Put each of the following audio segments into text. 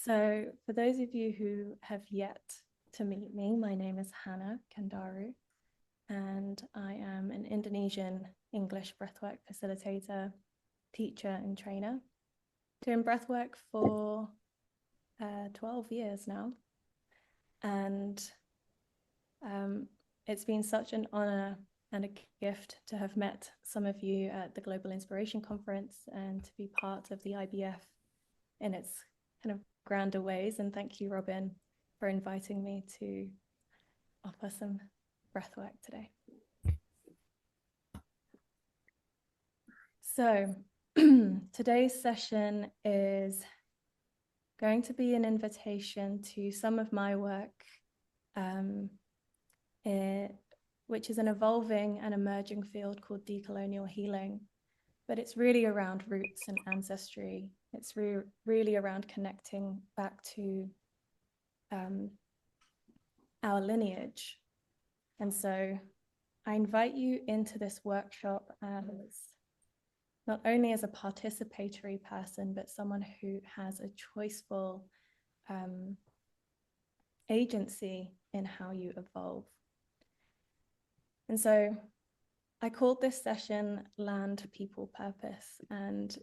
So for those of you who have yet to meet me, my name is Hannah Kendaru, and I am an Indonesian English breathwork facilitator, teacher, and trainer, doing breathwork for 12 years now. And it's been such an honor and a gift to have met some of you at the Global Inspiration Conference and to be part of the IBF in its kind of grander ways. And thank you, Robin, for inviting me to offer some breathwork today. So today's session is going to be an invitation to some of my work, which is an evolving and emerging field called decolonial healing. But it's really around roots and ancestry. It's really around connecting back to our lineage. And so I invite you into this workshop as not only as a participatory person, but someone who has a choiceful agency in how you evolve. And so I called this session Land, People, Purpose. And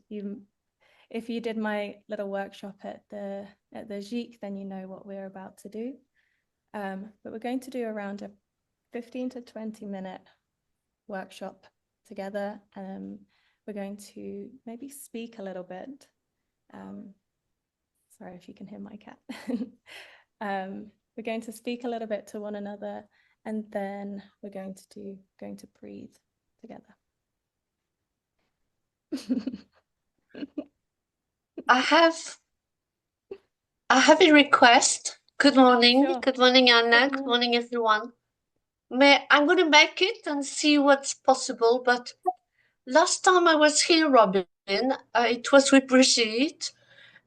if you did my little workshop at the GIC, then you know what we're about to do. But we're going to do around a 15 to 20 minute workshop together. We're going to maybe speak a little bit. Sorry if you can hear my cat. We're going to speak a little bit to one another, and then we're going to breathe together. I have a request. Good morning. Sure. Good morning, Anna. Good morning, everyone. I'm going to make it and see what's possible. But last time I was here, Robin, it was with Brigitte.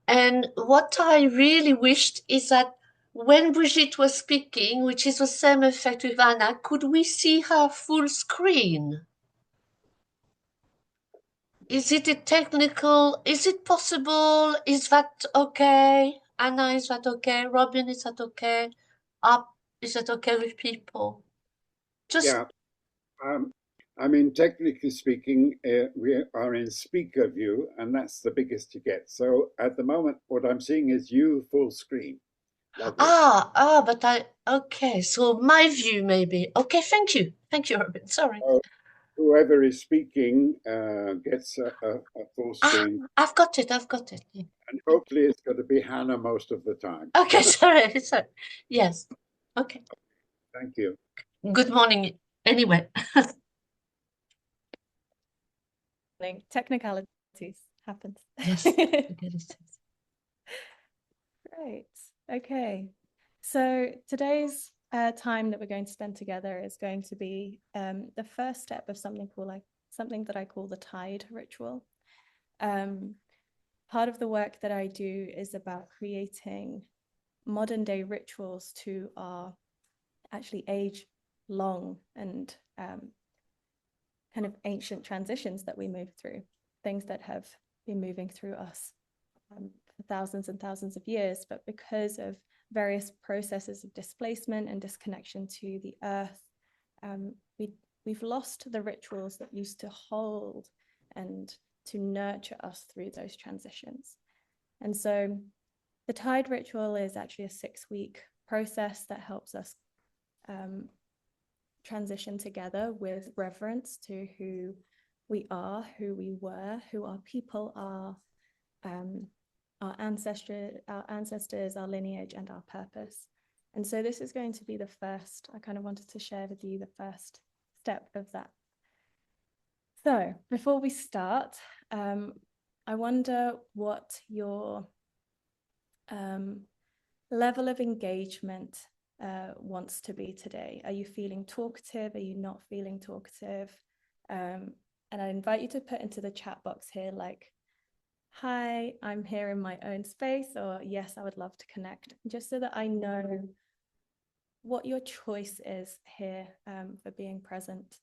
And what I really wished is that when Brigitte was speaking, which is the same effect with Anna, could we see her full screen? Is it is it possible? Is that okay? Anna, is that okay? Robin, is that okay? Is that okay with people? Yeah, I mean, technically speaking, we are in speaker view, and that's the biggest you get. So at the moment, what I'm seeing is you full screen. Lovely. Okay, so my view maybe. Okay, thank you, Robin, sorry. So whoever is speaking gets a full screen. I've got it. Yeah. And hopefully it's going to be Hannah most of the time. Okay, sorry. Yes, okay. Thank you. Good morning, anyway. Technicalities happens. Yes. Great. Okay. So today's time that we're going to spend together is going to be the first step of something that I call the tide ritual. Part of the work that I do is about creating modern day rituals to our actually age-long and kind of ancient transitions that we move through, things that have been moving through us for thousands and thousands of years, but because of various processes of displacement and disconnection to the earth, we've lost the rituals that used to hold and to nurture us through those transitions. And so the tide ritual is actually a 6-week process that helps us transition together with reverence to who we are, who we were, who our people are, our ancestors, our lineage, and our purpose. And so this is going to be the first, I kind of wanted to share with you the first step of that. So before we start, I wonder what your level of engagement wants to be today. Are you feeling talkative? Are you not feeling talkative? And I invite you to put into the chat box here, like, hi, I'm here in my own space, or yes, I would love to connect, just so that I know what your choice is here for being present.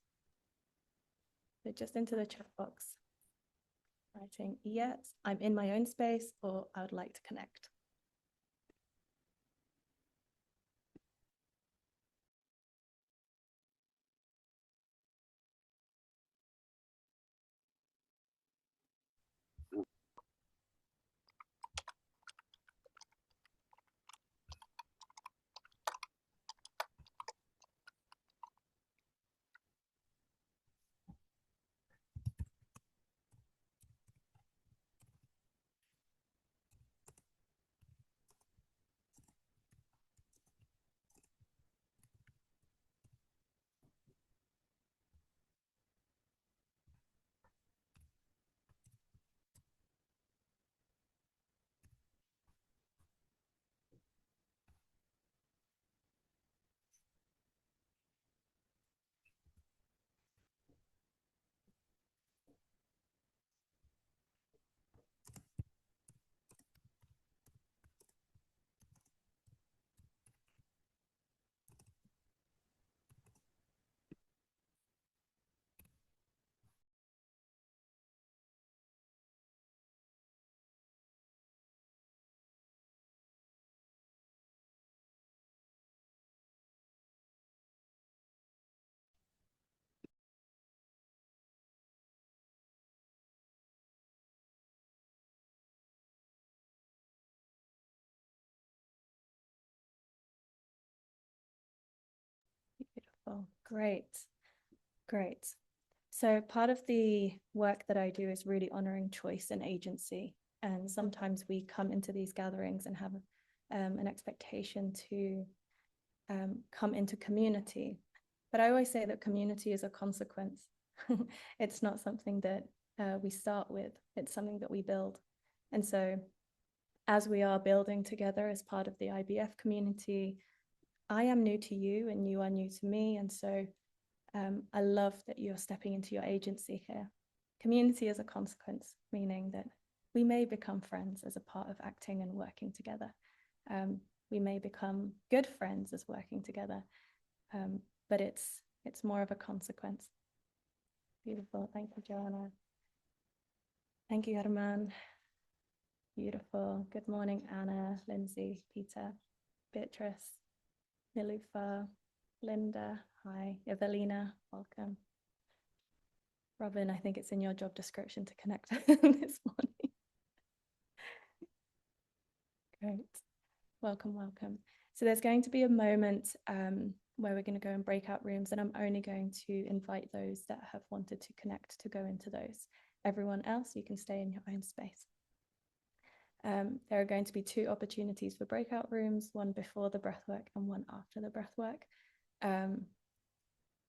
So just into the chat box, writing, yes, I'm in my own space, or I would like to connect. Beautiful. Great. Great. So part of the work that I do is really honoring choice and agency. And sometimes we come into these gatherings and have an expectation to come into community. But I always say that community is a consequence. It's not something that we start with. It's something that we build. And so as we are building together as part of the IBF community, I am new to you and you are new to me. And so I love that you're stepping into your agency here. Community is a consequence, meaning that we may become friends as a part of acting and working together. We may become good friends as working together, but it's more of a consequence. Beautiful. Thank you, Joanna. Thank you, Herman. Beautiful. Good morning, Anna, Lindsay, Peter, Beatrice, Nilufa, Linda. Hi, Evelina. Welcome. Robin, I think it's in your job description to connect this morning. Great. Welcome, welcome. So there's going to be a moment where we're going to go in breakout rooms, and I'm only going to invite those that have wanted to connect to go into those. Everyone else, you can stay in your own space. There are going to be 2 opportunities for breakout rooms, one before the breathwork and one after the breathwork.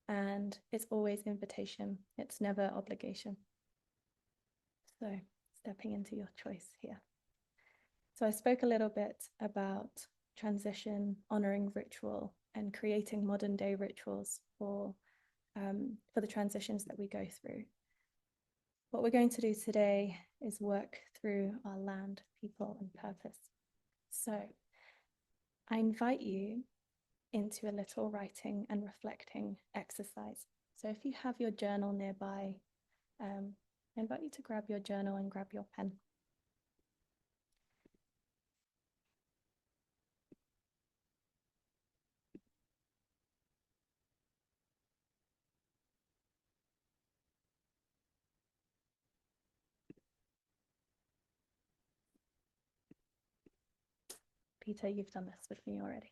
And it's always invitation. It's never obligation. So stepping into your choice here. So I spoke a little bit about transition, honoring ritual, and creating modern day rituals for the transitions that we go through. What we're going to do today is work through our land, people, and purpose. So I invite you into a little writing and reflecting exercise. So if you have your journal nearby, I invite you to grab your journal and grab your pen. Peter, you've done this with me already.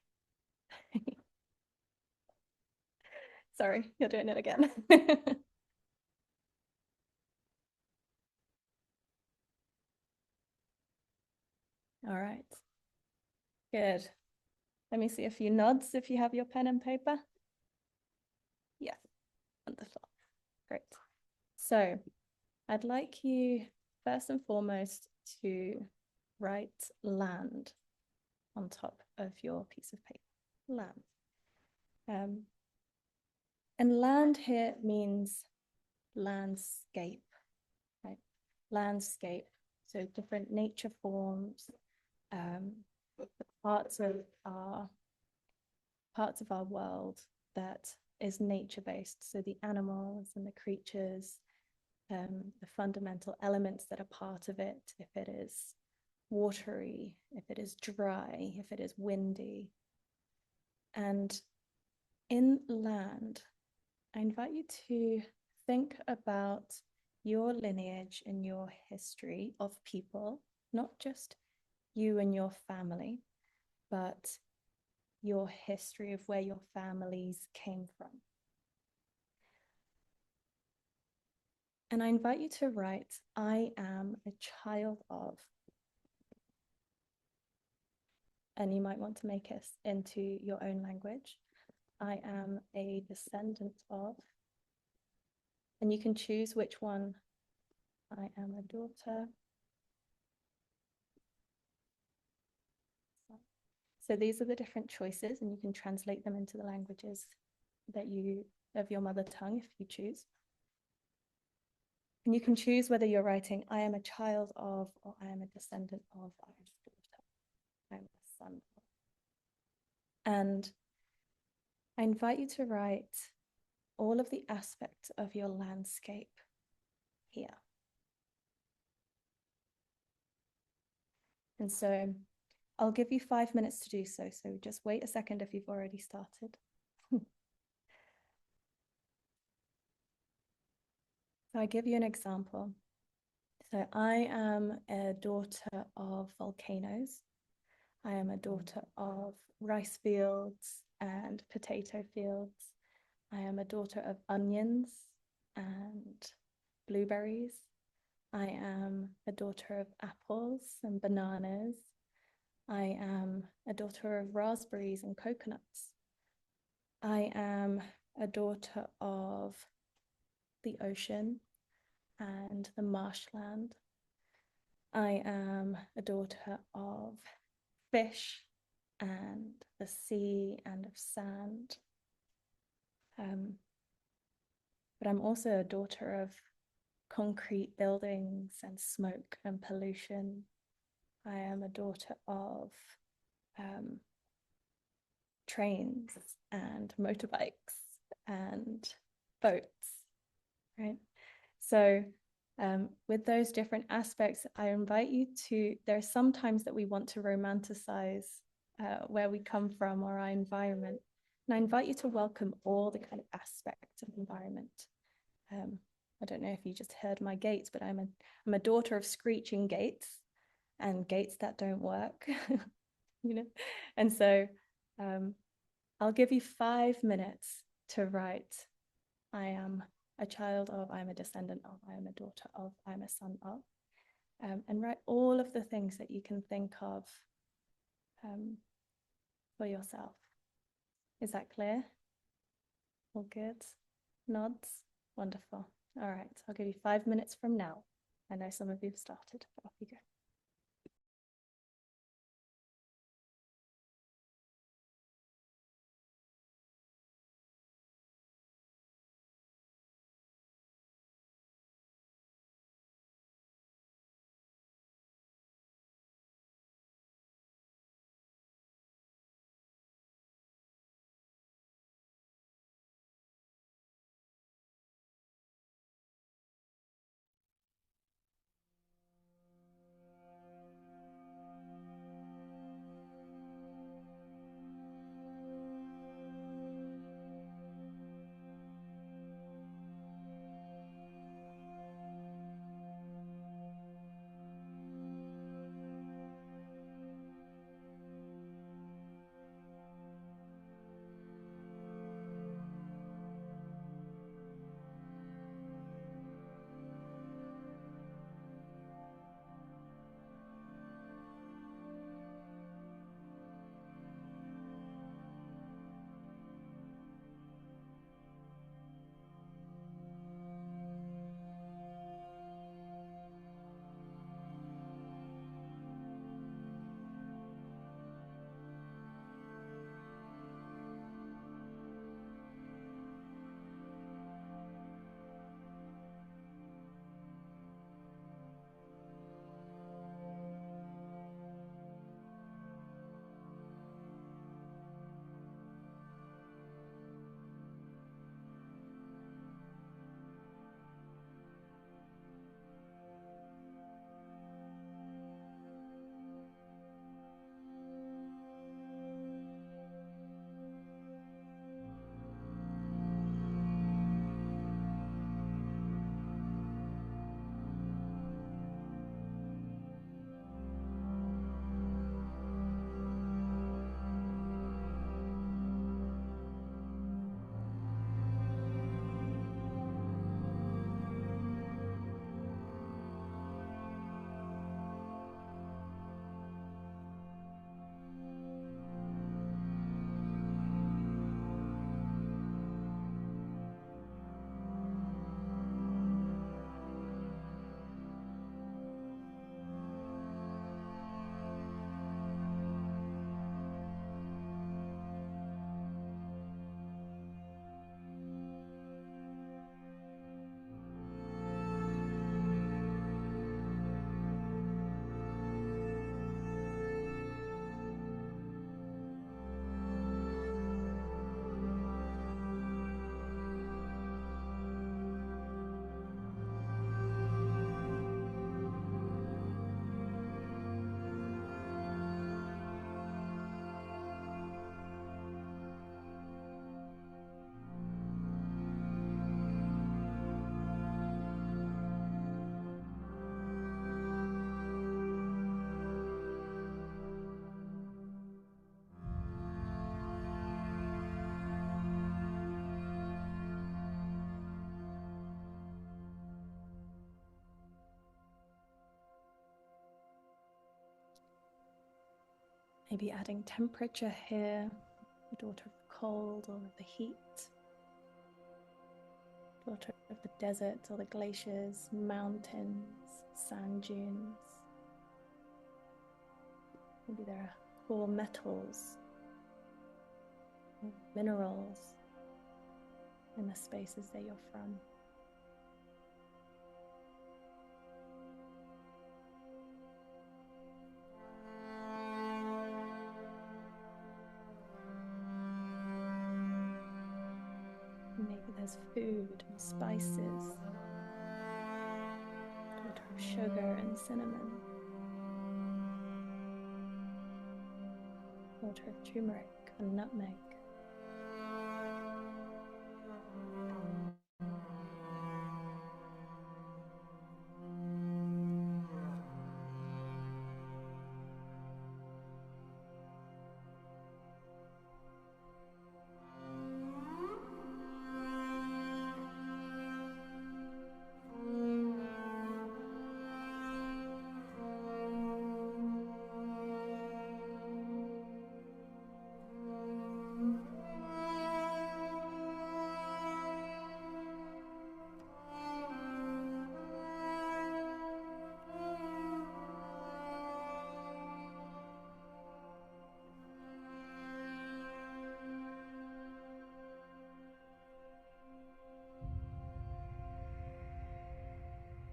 Sorry, you're doing it again. All right. Good. Let me see a few nods if you have your pen and paper. Yeah, wonderful. Great. So I'd like you first and foremost to write land on top of your piece of paper. Land. And land here means landscape, right? Landscape. So different nature forms, parts of our world that is nature-based. So the animals and the creatures, the fundamental elements that are part of it, if it is watery, if it is dry, if it is windy. And in land, I invite you to think about your lineage and your history of people, not just you and your family, but your history of where your families came from. And I invite you to write, I am a child of, and you might want to make it into your own language. I am a descendant of, and you can choose which one. I am a daughter. So these are the different choices, and you can translate them into the languages that of your mother tongue if you choose. And you can choose whether you're writing, I am a child of, or I am a descendant of, I am a daughter, I am a son of. And I invite you to write all of the aspects of your landscape here. And so I'll give you 5 minutes to do so. So just wait a second if you've already started. So I give you an example. So I am a daughter of volcanoes. I am a daughter of rice fields and potato fields. I am a daughter of onions and blueberries. I am a daughter of apples and bananas. I am a daughter of raspberries and coconuts. I am a daughter of the ocean and the marshland. I am a daughter of fish and the sea and of sand. But I'm also a daughter of concrete buildings and smoke and pollution. I am a daughter of trains and motorbikes and boats, right? So with those different aspects, I invite you to, there are some times that we want to romanticize where we come from or our environment. And I invite you to welcome all the kind of aspects of environment. I don't know if you just heard my gates, but I'm a daughter of screeching gates and gates that don't work, you know? And so I'll give you 5 minutes to write, I am a child of, I am a descendant of, I am a daughter of, I am a son of, and write all of the things that you can think of for yourself. Is that clear? All good? Nods? Wonderful. All right, I'll give you 5 minutes from now. I know some of you have started. Off you go. Maybe adding temperature here, the daughter of the cold or the heat, daughter of the desert or the glaciers, mountains, sand dunes. Maybe there are core metals, minerals in the spaces that you're from. Maybe there's food and spices, daughter of sugar and cinnamon, daughter of turmeric and nutmeg.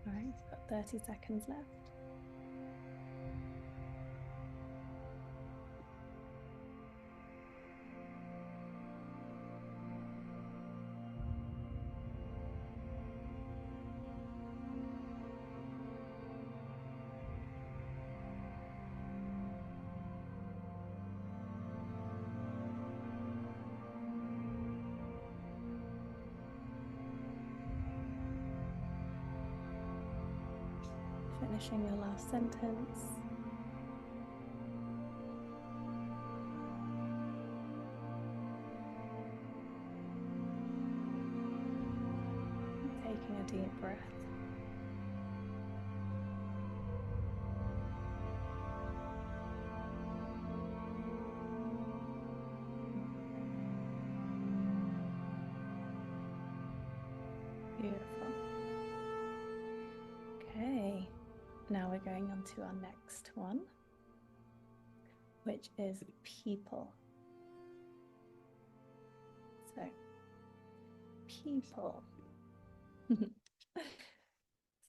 All right, we've got 30 seconds left. Finishing your last sentence. Taking a deep breath. Beautiful. Okay. Now we're going on to our next one, which is people. So, people.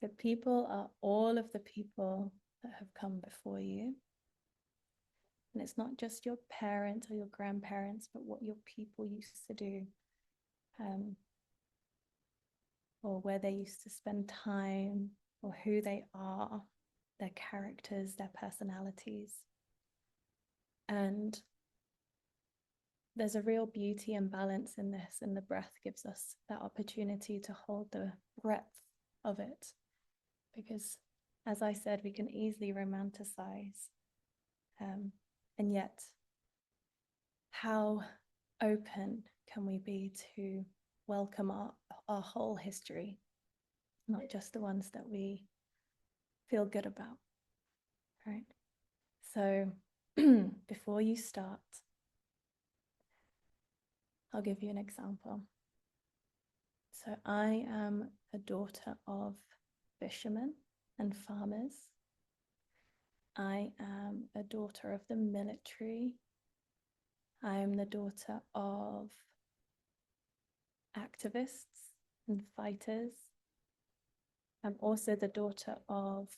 So people are all of the people that have come before you. And it's not just your parents or your grandparents, but what your people used to do, or where they used to spend time, or who they are, their characters, their personalities. And there's a real beauty and balance in this, and the breath gives us that opportunity to hold the breadth of it. Because, as I said, we can easily romanticize, and yet how open can we be to welcome our whole history, not just the ones that we feel good about, right? So before you start, I'll give you an example. So I am a daughter of fishermen and farmers. I am a daughter of the military. I am the daughter of activists and fighters. I'm also the daughter of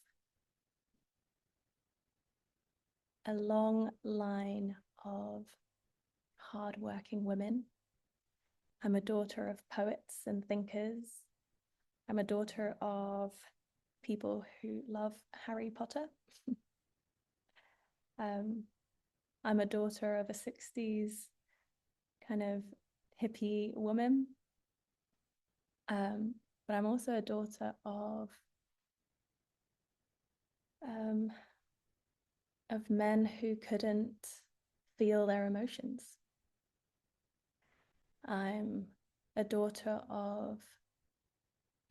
a long line of hardworking women. I'm a daughter of poets and thinkers. I'm a daughter of people who love Harry Potter. I'm a daughter of a 60s kind of hippie woman. But I'm also a daughter of men who couldn't feel their emotions. I'm a daughter of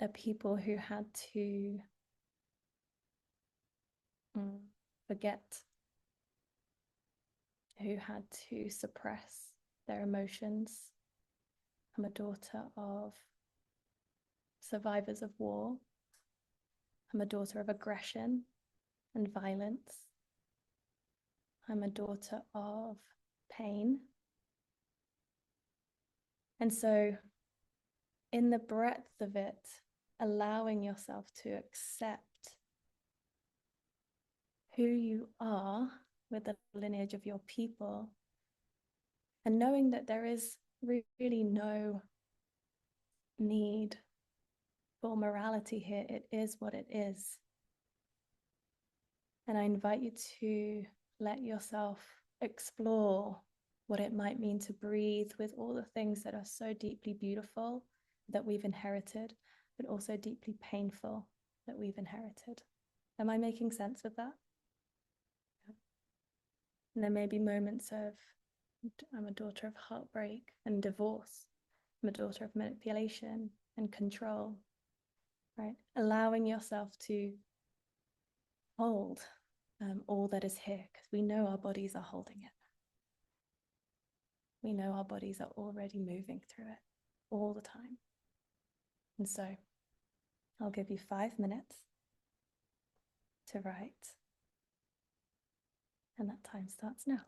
the people who had to forget who had to suppress their emotions. I'm a daughter of survivors of war. I'm a daughter of aggression and violence. I'm a daughter of pain. And so, in the breadth of it, allowing yourself to accept who you are with the lineage of your people, and knowing that there is really no need for morality here. It is what it is. And I invite you to let yourself explore what it might mean to breathe with all the things that are so deeply beautiful that we've inherited, but also deeply painful that we've inherited. Am I making sense with that? Yeah. And there may be moments of, I'm a daughter of heartbreak and divorce. I'm a daughter of manipulation and control, right? Allowing yourself to hold all that is here, because we know our bodies are holding it. We know our bodies are already moving through it all the time. And so I'll give you 5 minutes to write. And that time starts now.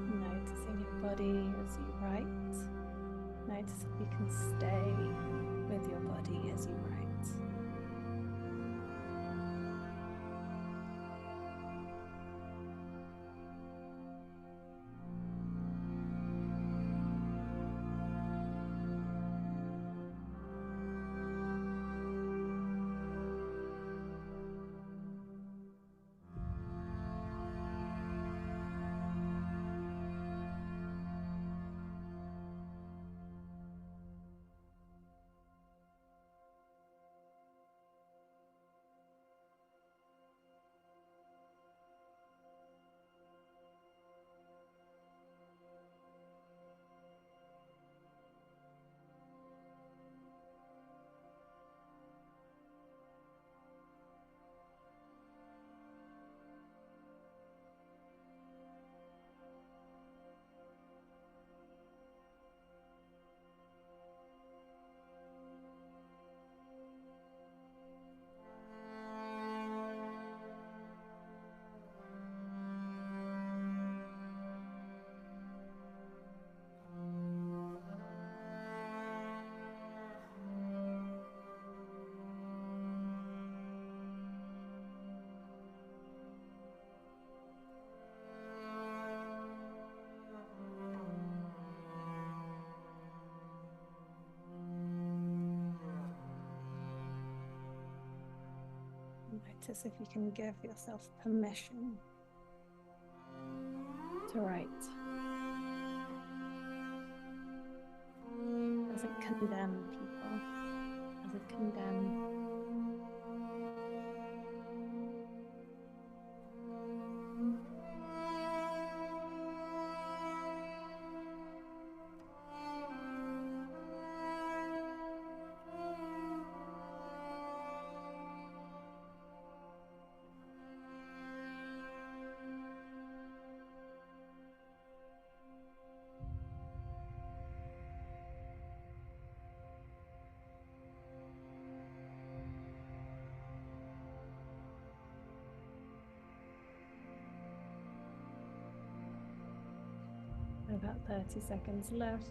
Noticing your body as you write. Notice if you can stay with your body as you write. notice if you can give yourself permission to write. Doesn't condemn people, doesn't condemn. About 30 seconds left.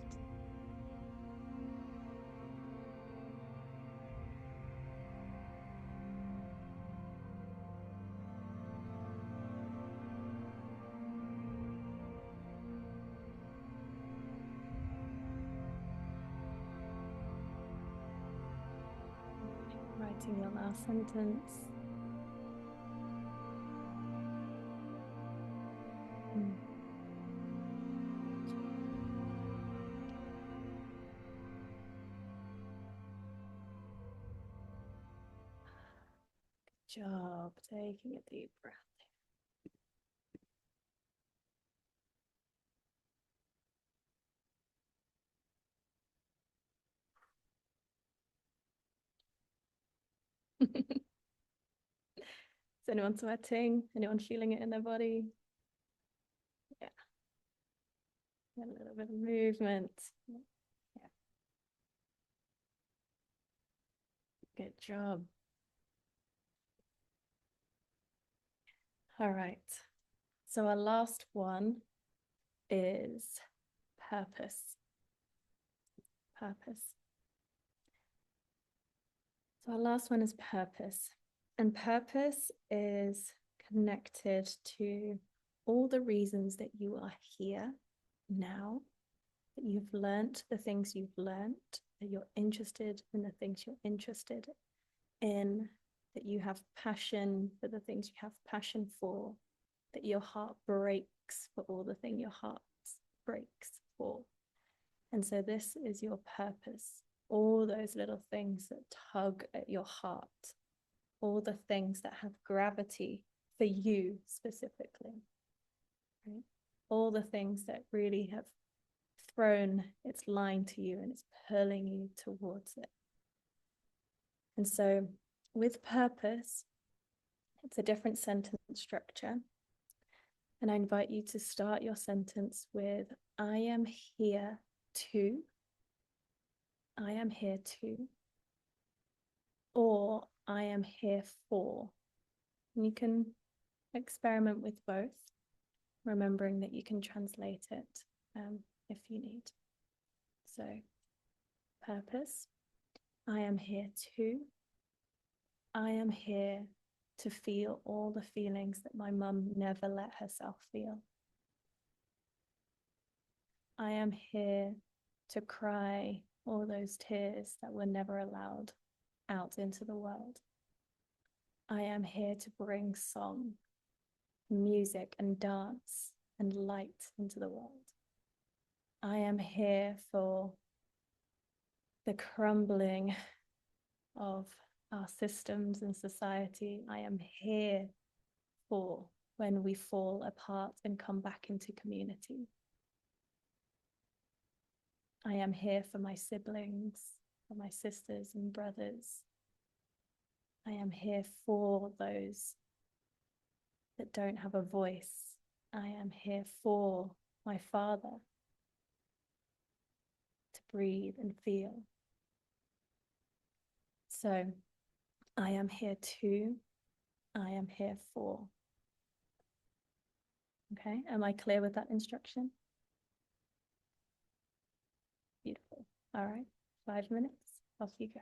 Writing your last sentence. Good job. Taking a deep breath. Is anyone sweating? Anyone feeling it in their body? Yeah. A little bit of movement. Yeah. Good job. All right. So our last one is purpose. Purpose. So our last one is purpose. And purpose is connected to all the reasons that you are here now, that you've learnt the things you've learnt, that you're interested in the things you're interested in, that you have passion for the things you have passion for, that your heart breaks for all the things your heart breaks for. And so this is your purpose. All those little things that tug at your heart, all the things that have gravity for you specifically, right? All the things that really have thrown its line to you and it's pulling you towards it. And so with purpose, it's a different sentence structure. And I invite you to start your sentence with, I am here to, I am here to, or I am here for. And you can experiment with both, remembering that you can translate it if you need. So, purpose, I am here to, I am here to feel all the feelings that my mum never let herself feel. I am here to cry all those tears that were never allowed out into the world. I am here to bring song, music and dance and light into the world. I am here for the crumbling of our systems and society. I am here for when we fall apart and come back into community. I am here for my siblings, for my sisters and brothers. I am here for those that don't have a voice. I am here for my father to breathe and feel. So I am here to, I am here for. Okay, am I clear with that instruction? Beautiful. All right, 5 minutes, off you go.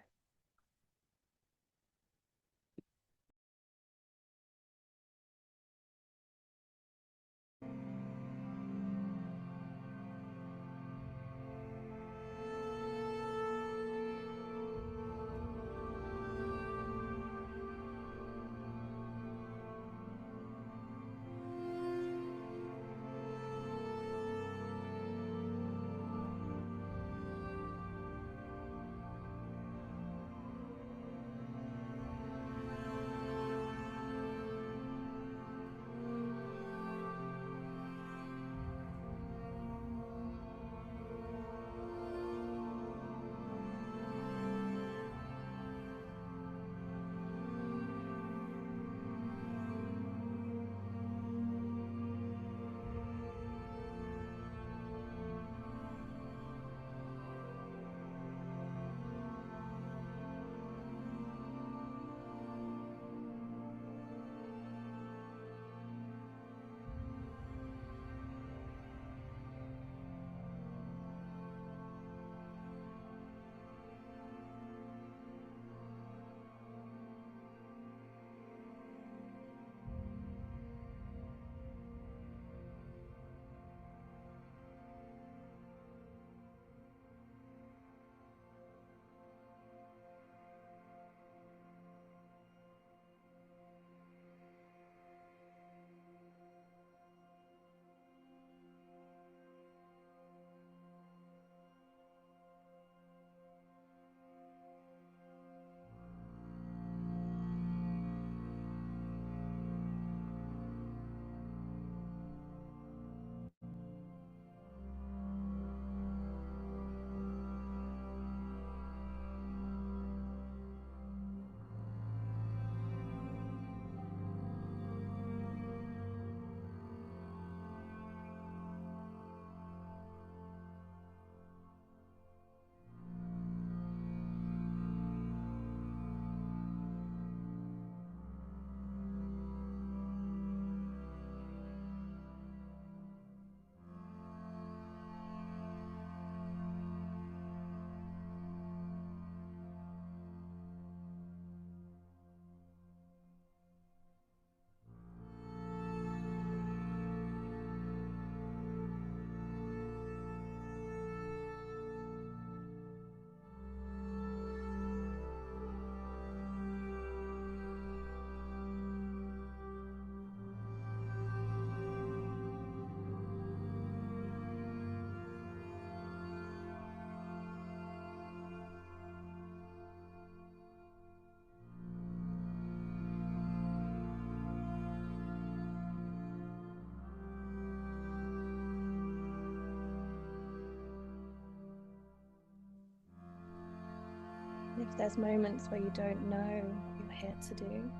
If there's moments where you don't know what you're here to do,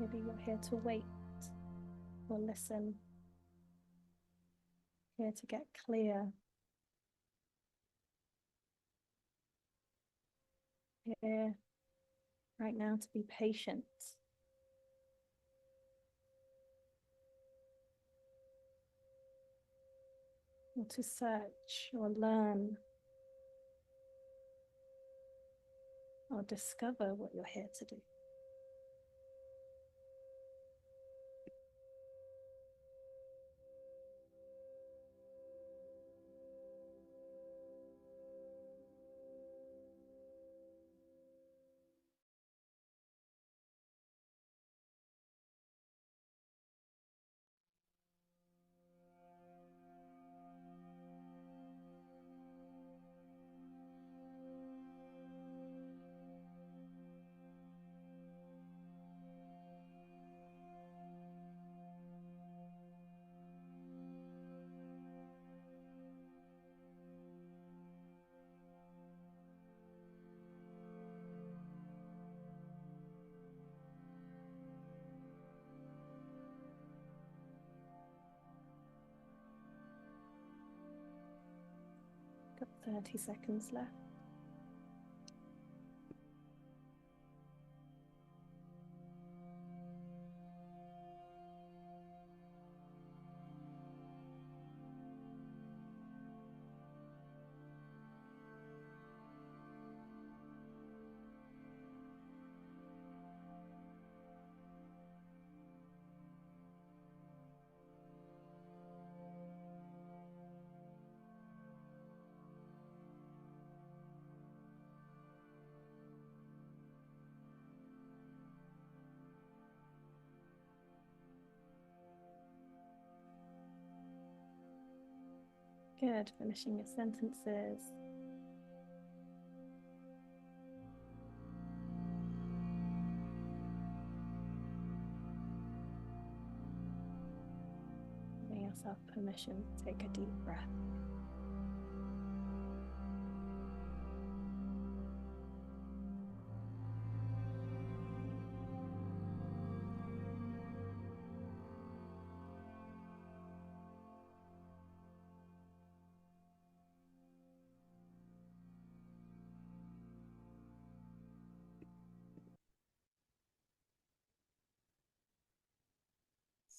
maybe you're here to wait or listen, here to get clear, here right now to be patient. Or to search or learn or discover what you're here to do. Got 30 seconds left. Good, finishing your sentences. Giving yourself permission to take a deep breath.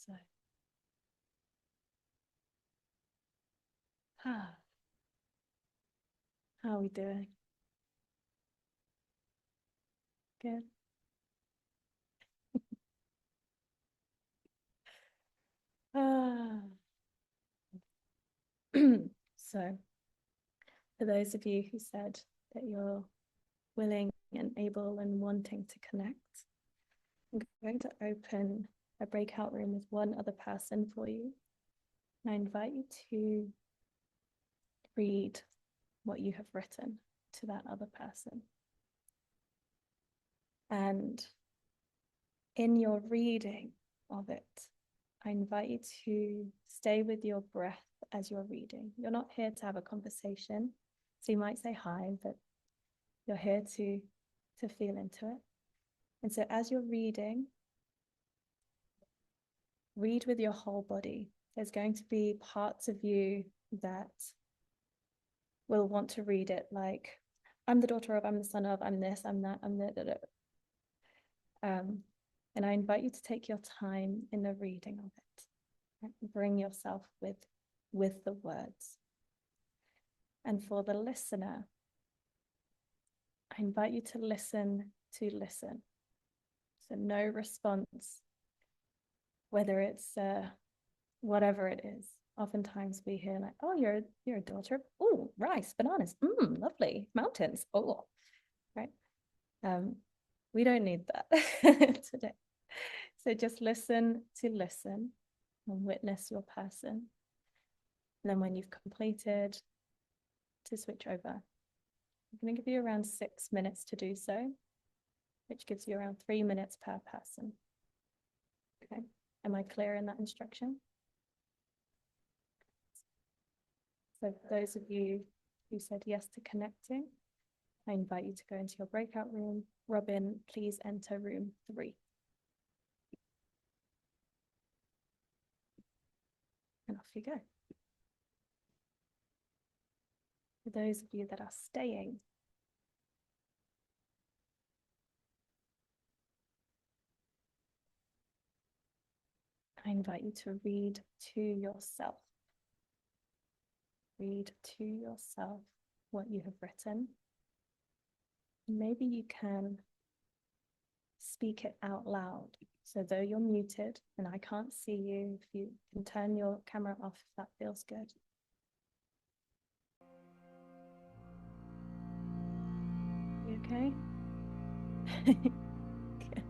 So, how are we doing? Good. So, for those of you who said that you're willing and able and wanting to connect, I'm going to open a breakout room with one other person for you. And I invite you to read what you have written to that other person. And in your reading of it, I invite you to stay with your breath as you're reading. You're not here to have a conversation, so you might say hi, but you're here to feel into it. And so as you're reading, read with your whole body. There's going to be parts of you that will want to read it like, I'm the daughter of, I'm the son of, I'm this, I'm that, I'm the. And I invite you to take your time in the reading of it. Right? Bring yourself with the words. And for the listener, I invite you to listen to listen. So no response, whether it's whatever it is. Oftentimes we hear like, oh, you're a daughter. Oh, rice, bananas. Lovely. Mountains. Oh, right. We don't need that today. So just listen to listen and witness your person. And then when you've completed, to switch over. I'm going to give you around 6 minutes to do so, which gives you around 3 minutes per person. Okay, am I clear in that instruction? So for those of you who said yes to connecting, I invite you to go into your breakout room. Robin, please enter room 3. And off you go. For those of you that are staying, I invite you to read to yourself. Read to yourself what you have written. Maybe you can speak it out loud. So though you're muted and I can't see you, if you can turn your camera off if that feels good. You okay? Good.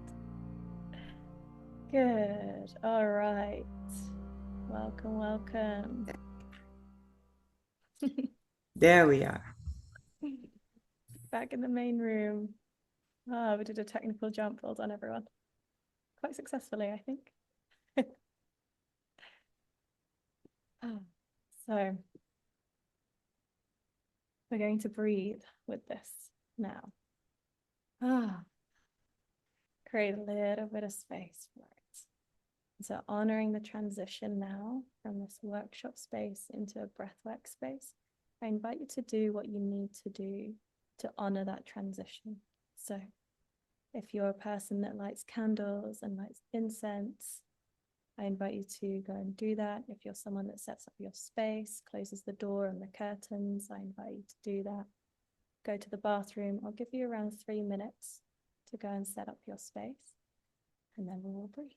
Good. All right. Welcome, welcome. There we are. Back in the main room. We did a technical jump. Well done, everyone. Quite successfully, I think. So we're going to breathe with this now. Create a little bit of space for it. So honoring the transition now from this workshop space into a breathwork space, I invite you to do what you need to do to honor that transition. So if you're a person that lights candles and lights incense, I invite you to go and do that. If you're someone that sets up your space, closes the door and the curtains, I invite you to do that. Go to the bathroom. I'll give you around 3 minutes to go and set up your space, and then we will breathe.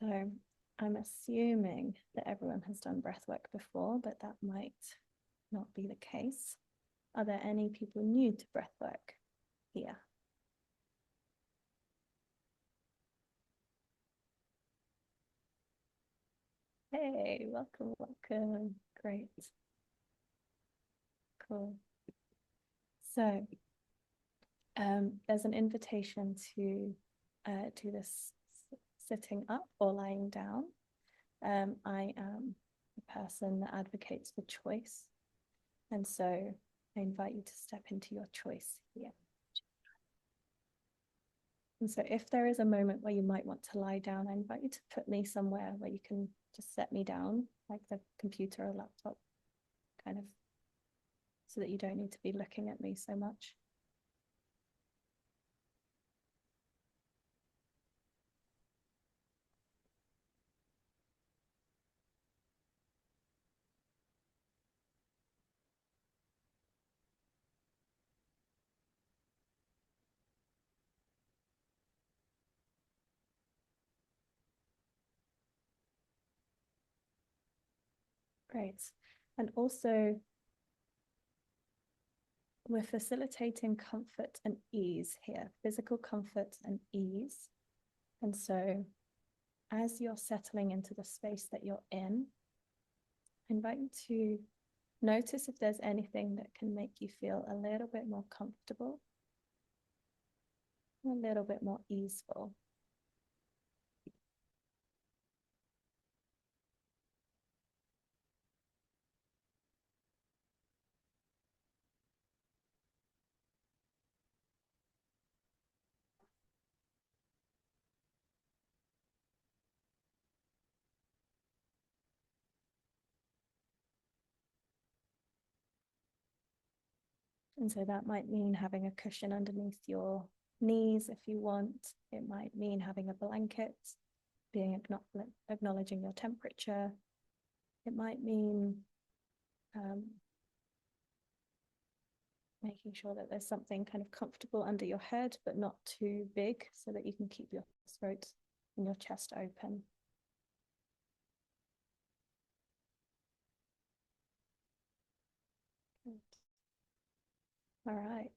So I'm assuming that everyone has done breathwork before, but that might not be the case. Are there any people new to breathwork here? Hey, welcome, welcome. Great. Cool. So there's an invitation to do this sitting up or lying down. I am a person that advocates for choice. And so I invite you to step into your choice here. And so if there is a moment where you might want to lie down, I invite you to put me somewhere where you can just set me down, like the computer or laptop, kind of, so that you don't need to be looking at me so much. Great. And also, we're facilitating comfort and ease here, physical comfort and ease. And so as you're settling into the space that you're in, I invite you to notice if there's anything that can make you feel a little bit more comfortable, a little bit more easeful. And so that might mean having a cushion underneath your knees if you want. It might mean having a blanket, acknowledging your temperature. It might mean Making sure that there's something kind of comfortable under your head, but not too big, so that you can keep your throat and your chest open. Good. All right.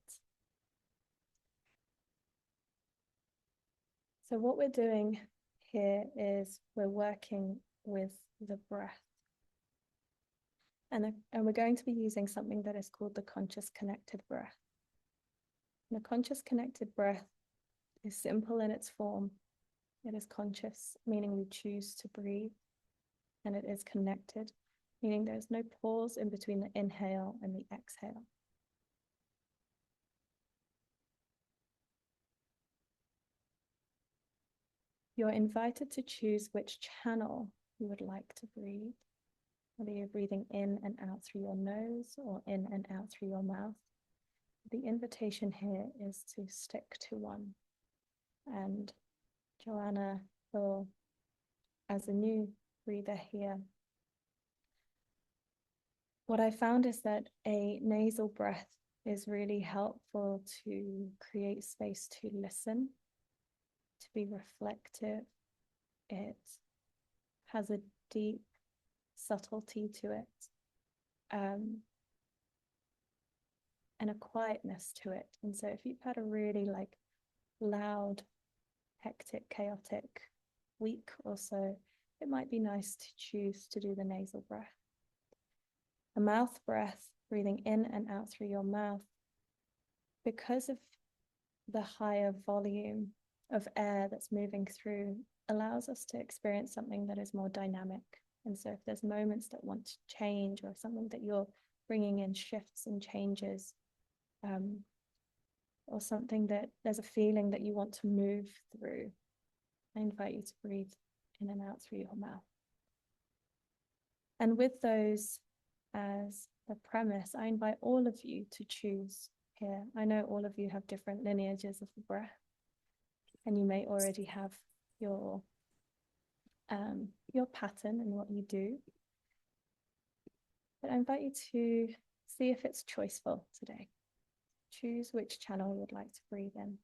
So what we're doing here is we're working with the breath. And we're going to be using something that is called the conscious connected breath. And the conscious connected breath is simple in its form. It is conscious, meaning we choose to breathe. And it is connected, meaning there's no pause in between the inhale and the exhale. You're invited to choose which channel you would like to breathe, whether you're breathing in and out through your nose or in and out through your mouth. The invitation here is to stick to one. And Joanna will, as a new breather here, what I found is that a nasal breath is really helpful to create space to listen, to be reflective. It has a deep subtlety to it, and a quietness to it. And so if you've had a really loud, hectic, chaotic week or so, it might be nice to choose to do the nasal breath. A mouth breath, breathing in and out through your mouth, because of the higher volume of air that's moving through, allows us to experience something that is more dynamic. And so if there's moments that want to change, or something that you're bringing in shifts and changes, or something that there's a feeling that you want to move through, I invite you to breathe in and out through your mouth. And with those as the premise, I invite all of you to choose here. I know all of you have different lineages of the breath, and you may already have your pattern and what you do. But I invite you to see if it's choiceful today. Choose which channel you would like to breathe in.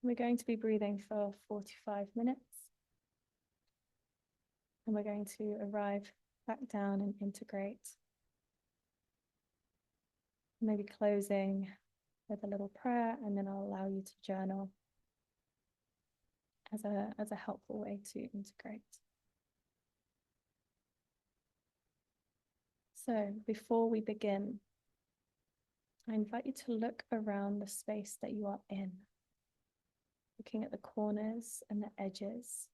We're going to be breathing for 45 minutes. And we're going to arrive back down and integrate. Maybe closing with a little prayer, and then I'll allow you to journal as a helpful way to integrate. So before we begin, I invite you to look around the space that you are in, looking at the corners and the edges,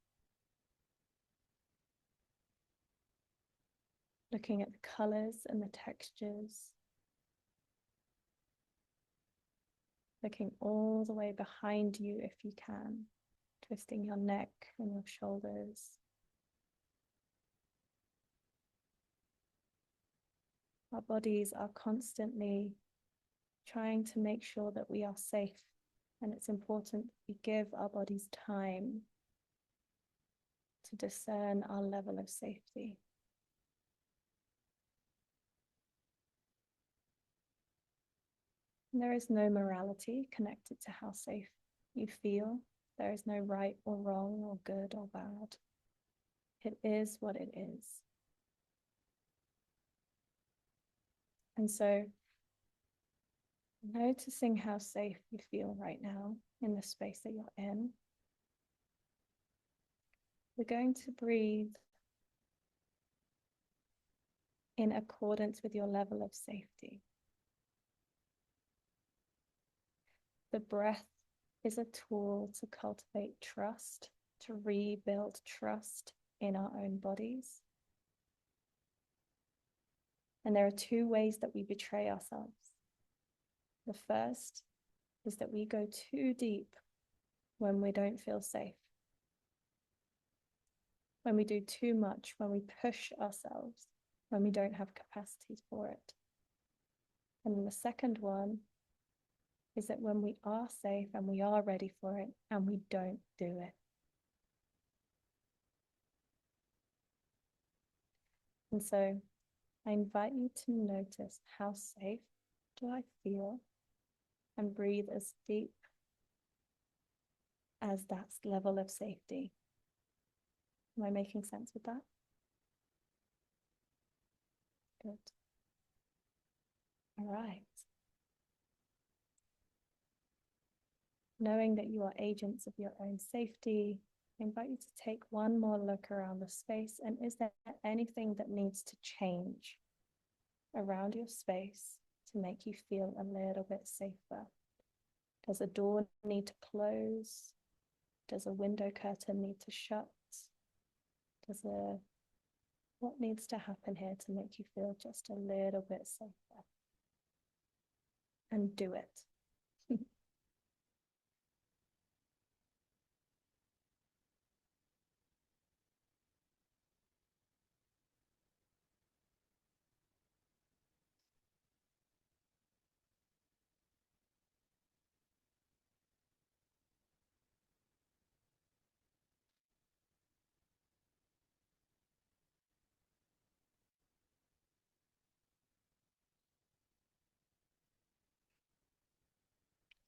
looking at the colors and the textures, looking all the way behind you if you can, twisting your neck and your shoulders. Our bodies are constantly trying to make sure that we are safe, and it's important we give our bodies time to discern our level of safety. There is no morality connected to how safe you feel. There is no right or wrong or good or bad. It is what it is. And so, noticing how safe you feel right now in the space that you're in, we're going to breathe in accordance with your level of safety. The breath is a tool to cultivate trust, to rebuild trust in our own bodies. And there are two ways that we betray ourselves. The first is that we go too deep when we don't feel safe, when we do too much, when we push ourselves, when we don't have capacity for it. And then the second one is that when we are safe and we are ready for it and we don't do it. And so I invite you to notice how safe do I feel, and breathe as deep as that level of safety. Am I making sense with that? Good. All right. Knowing that you are agents of your own safety, I invite you to take one more look around the space. And is there anything that needs to change around your space to make you feel a little bit safer? Does a door need to close? Does a window curtain need to shut? What needs to happen here to make you feel just a little bit safer? And do it.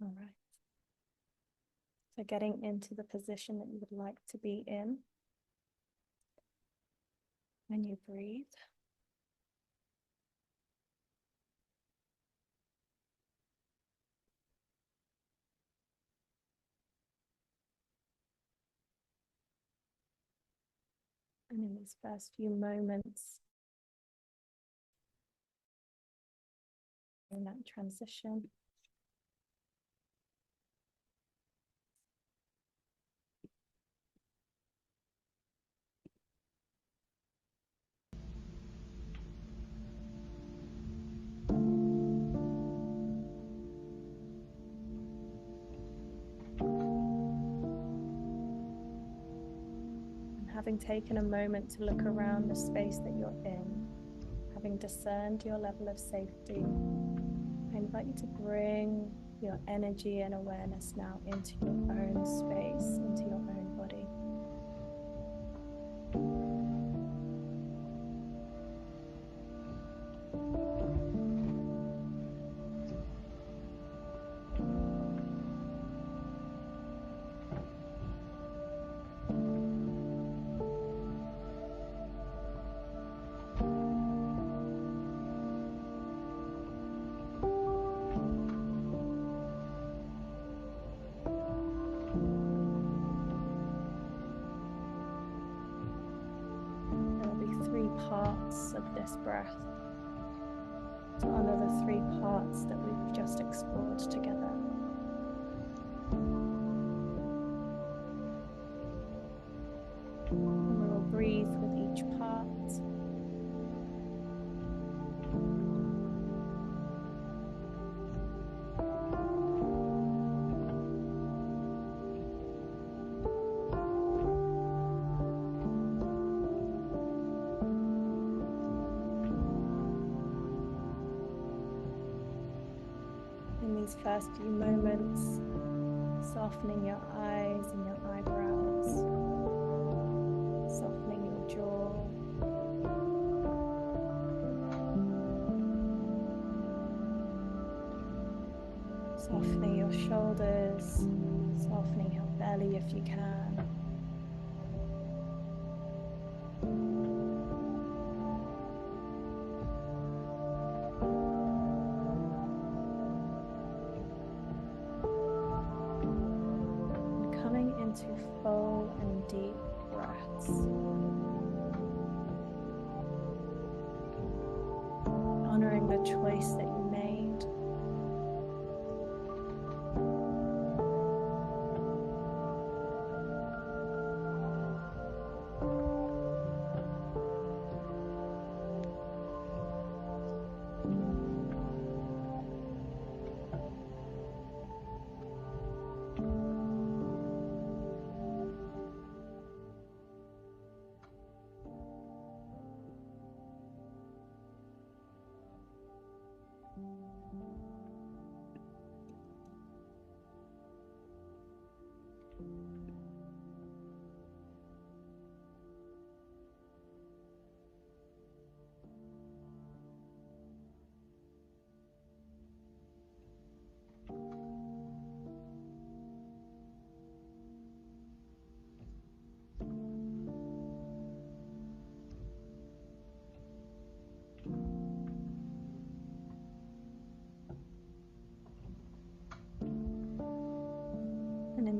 All right. So getting into the position that you would like to be in. When you breathe. And in these first few moments, in that transition, and having taken a moment to look around the space that you're in, having discerned your level of safety, I invite you to bring your energy and awareness now into your own space, into your own body. Parts of this breath to honor the three parts that we've just explored together. And we will breathe with each part. In these first few moments, softening your eyes and your eyebrows, softening your jaw, softening your shoulders, softening your belly if you can. Into full and deep breaths. Honoring the choice that you made.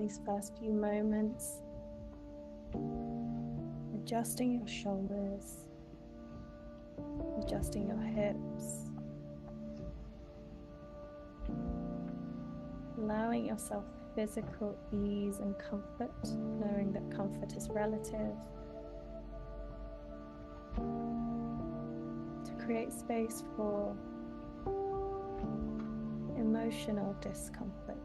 these first few moments, adjusting your shoulders, adjusting your hips, allowing yourself physical ease and comfort, knowing that comfort is relative, to create space for emotional discomfort.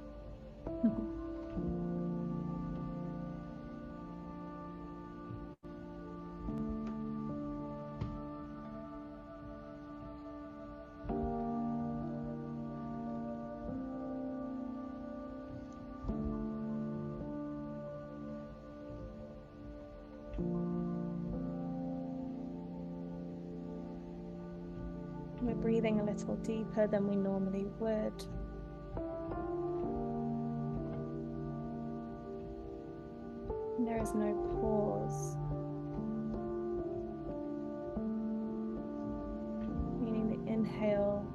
We're breathing a little deeper than we normally would. And there is no pause, meaning the inhale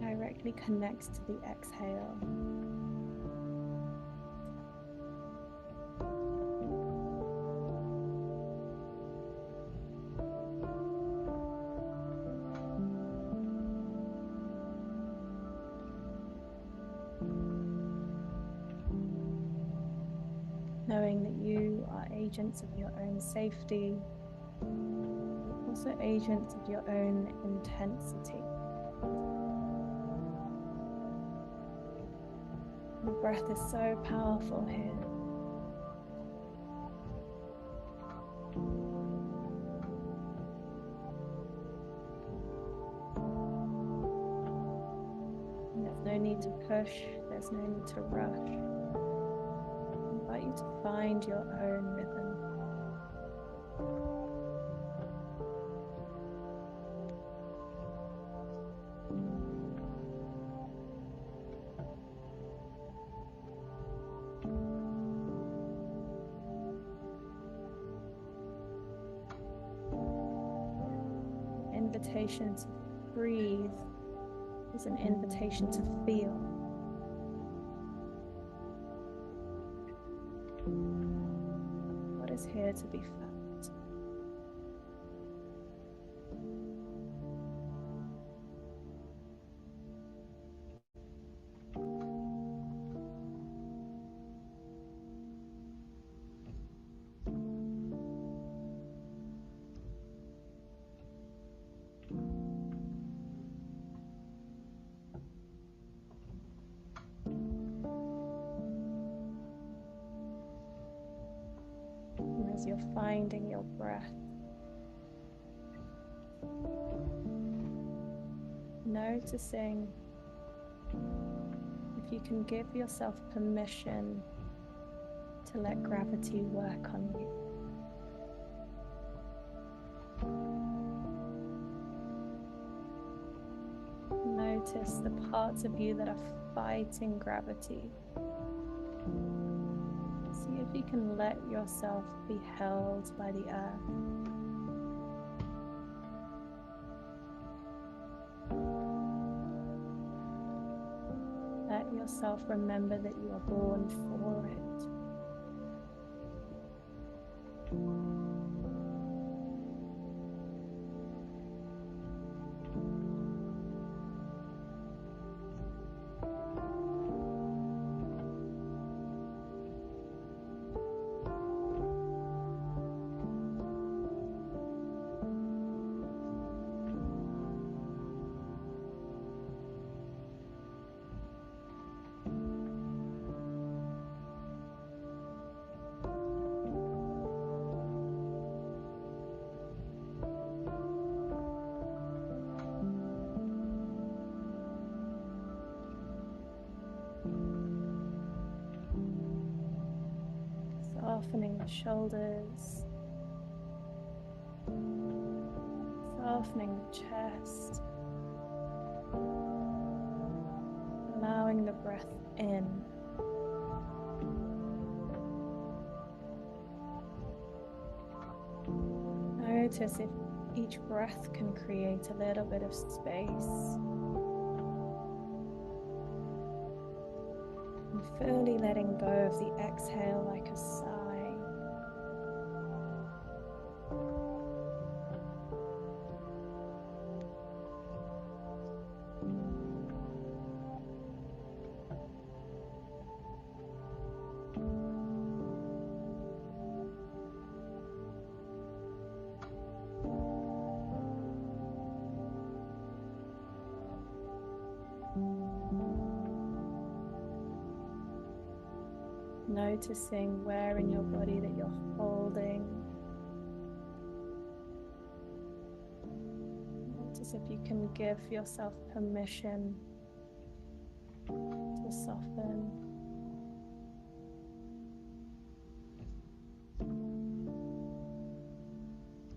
directly connects to the exhale. Knowing that you are agents of your own safety, also agents of your own intensity. The breath is so powerful here. There's no need to push, there's no need to rush. I invite you to find your own rhythm. Invitation to breathe is an invitation to feel. What is here to be felt? And as you're finding your breath, noticing if you can give yourself permission to let gravity work on you. Notice the parts of you that are fighting gravity. See if you can let yourself be held by the earth. Let yourself remember that you are born for it. Softening the shoulders, softening the chest, allowing the breath in. Notice if each breath can create a little bit of space. And fully letting go of the exhale like a sigh. Noticing where in your body that you're holding. Notice if you can give yourself permission to soften.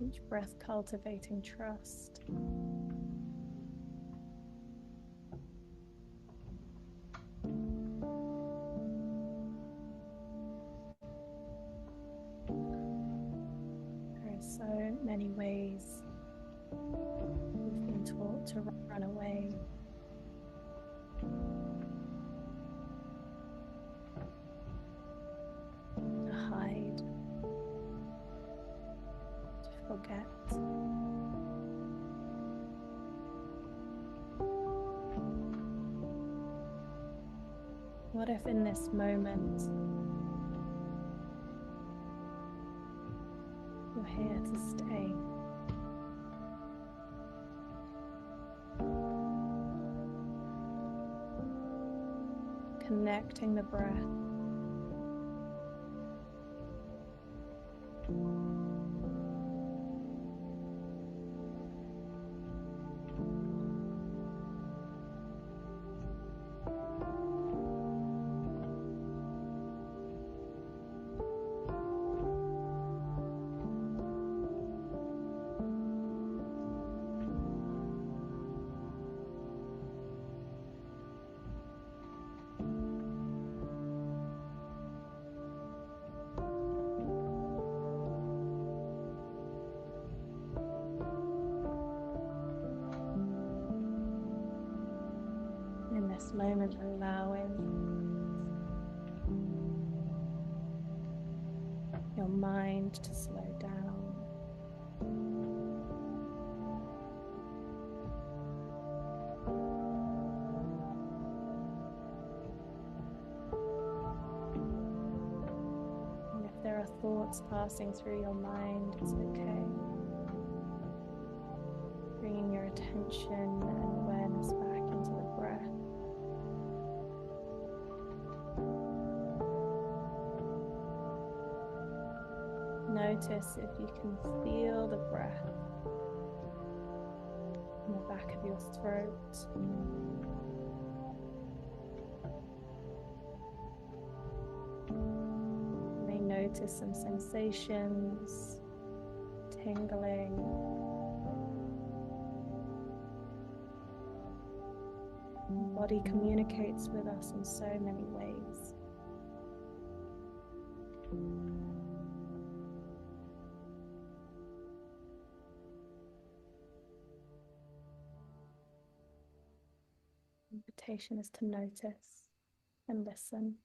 Each breath cultivating trust. So many ways we've been taught to run away. To hide. To forget. What if in this moment you're here to stay? Connecting the breath. In this moment, allowing your mind to slow down. And if there are thoughts passing through your mind, it's okay. Bringing your attention and awareness back into the breath. Notice if you can feel the breath in the back of your throat. You may notice some sensations, tingling. The body communicates with us in so many ways. The invitation is to notice and listen.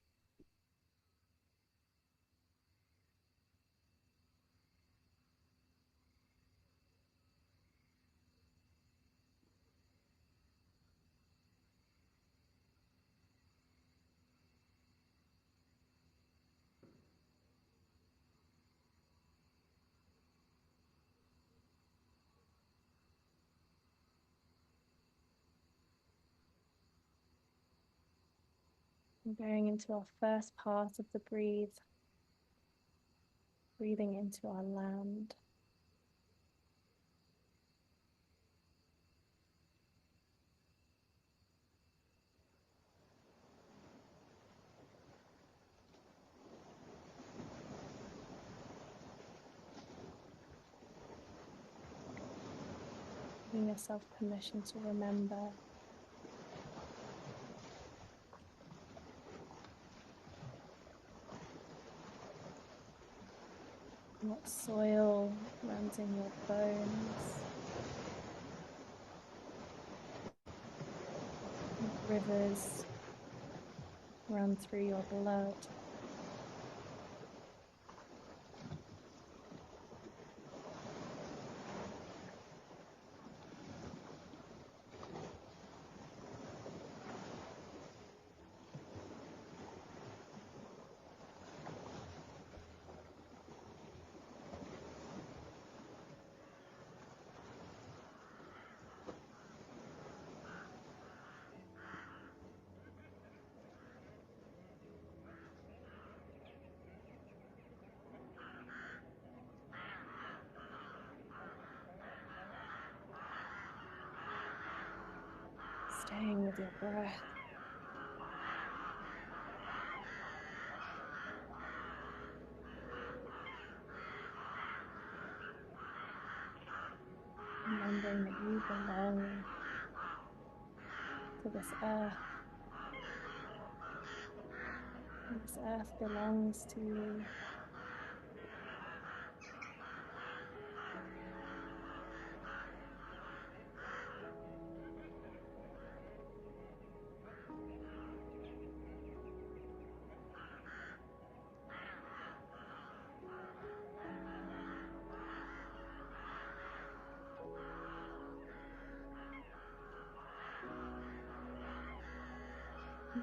We're going into our first part of the breathe, breathing into our land. Giving yourself permission to remember what soil runs in your bones, what rivers run through your blood. Staying with your breath. Remembering that you belong to this earth. And this earth belongs to you.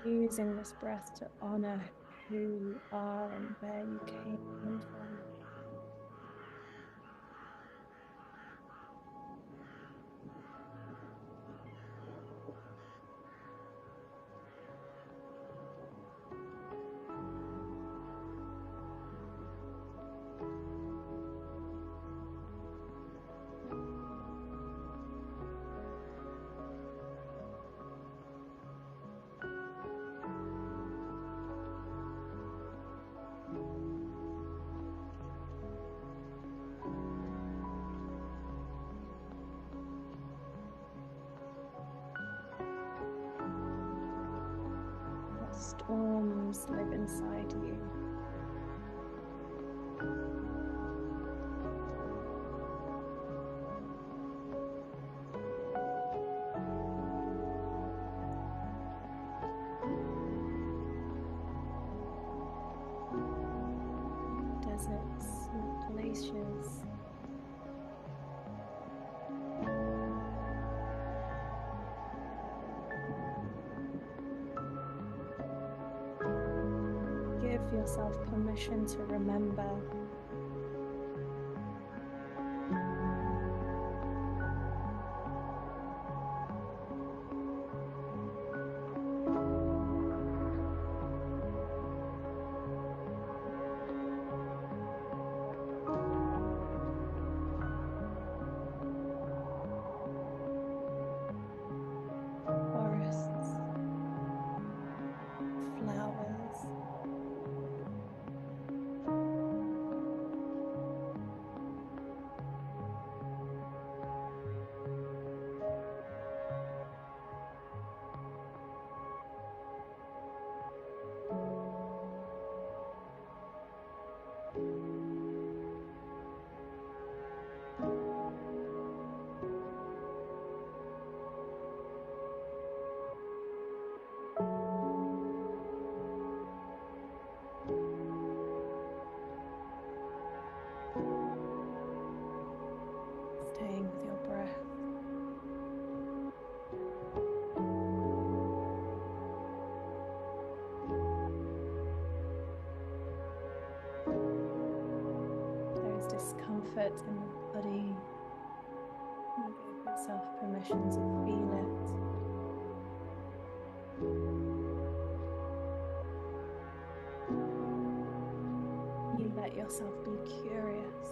Using this breath to honor who you are and where you came from. What storms live inside you? Deserts and glaciers. Give yourself permission to remember. Forests, flowers, staying with your breath. There is discomfort in the body. You give yourself permission to feel it. You let yourself be curious.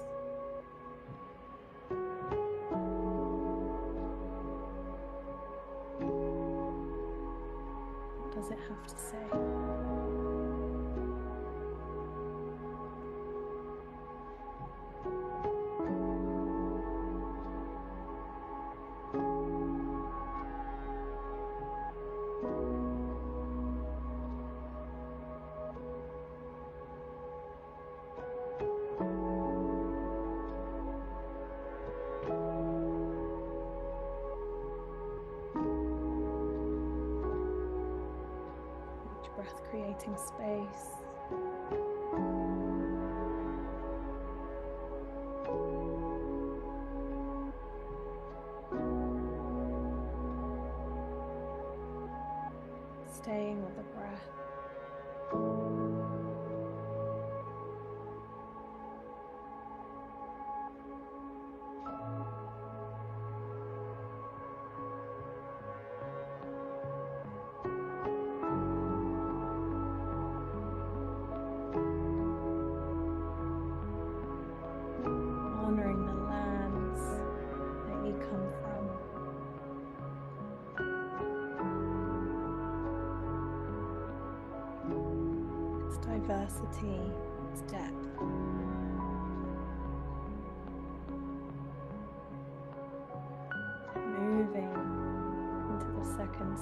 What does it have to say? Each breath creating space. Staying with the breath. Honoring the lands that you come from. Its diversity, its depth. Moving into the second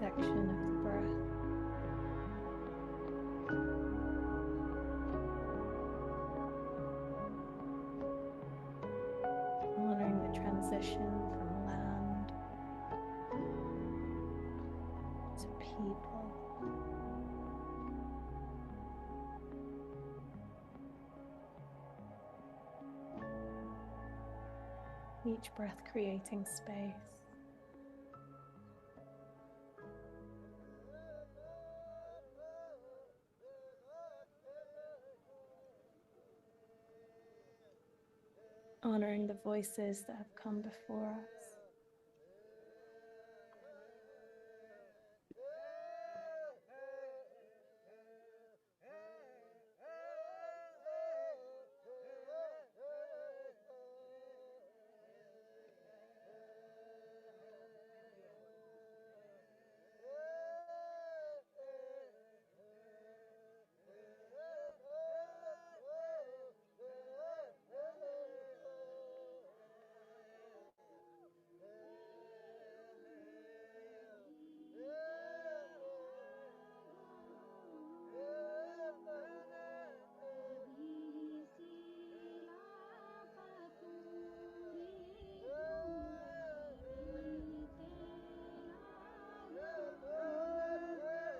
section of the breath. Honoring the transition from land to people. Each breath creating space. Honoring the voices that have come before us.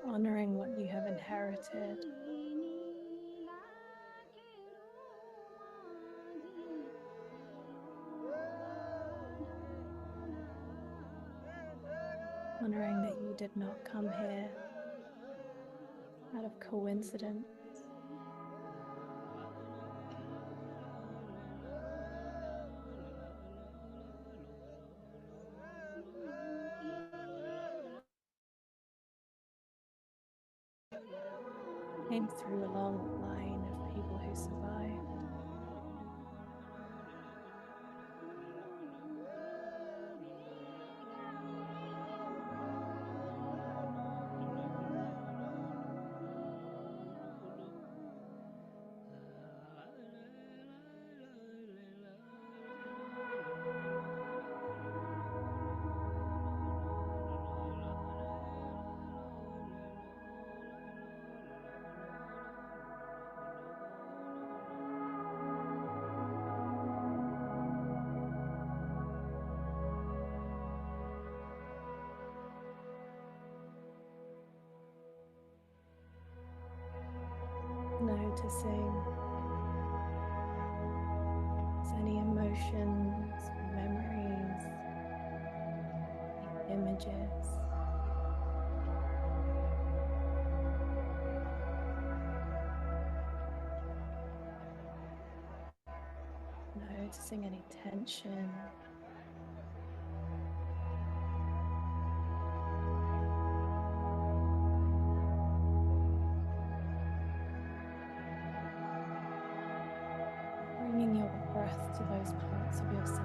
Honoring what you have inherited. Honoring that you did not come here out of coincidence. Came through a long line of people who survived. Noticing any emotions, memories, images. Noticing any tension. Bringing your breath to those parts of yourself.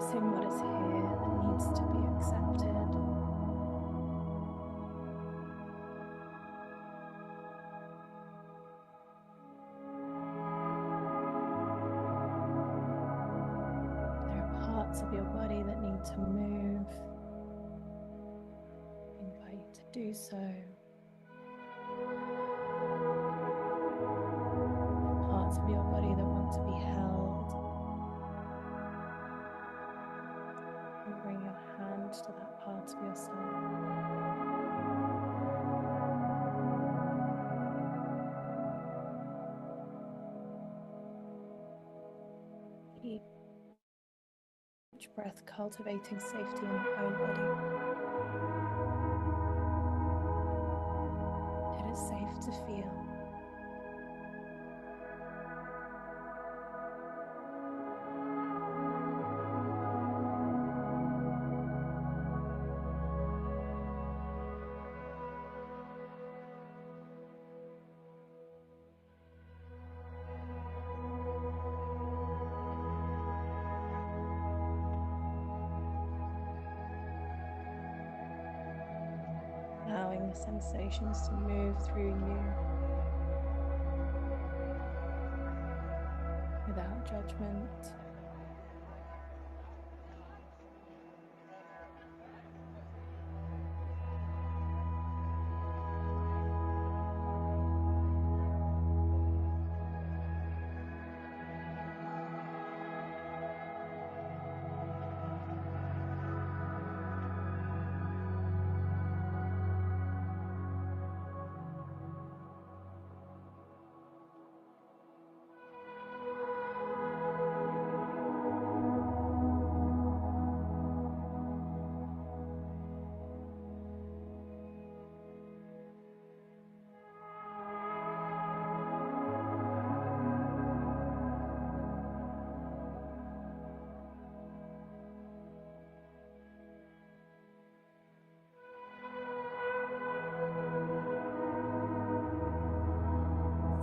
Noticing what is here that needs to be accepted. There are parts of your body that need to move. I invite you to do so. Parts of your body that want to be held. And bring your hand to that part of yourself. Each breath cultivating safety in your own body. It is safe to feel. Allowing the sensations to move through you without judgment.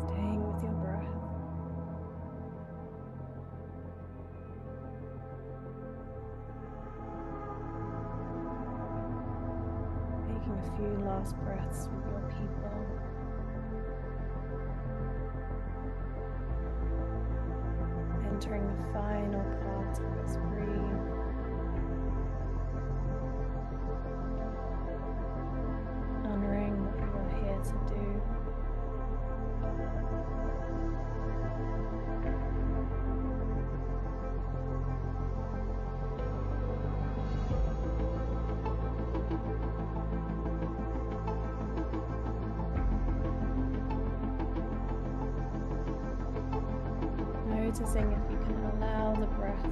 Staying with your breath. Taking a few last breaths with your people. Entering the final part of this breathe. Honoring what you are here to do. Noticing if you can allow the breath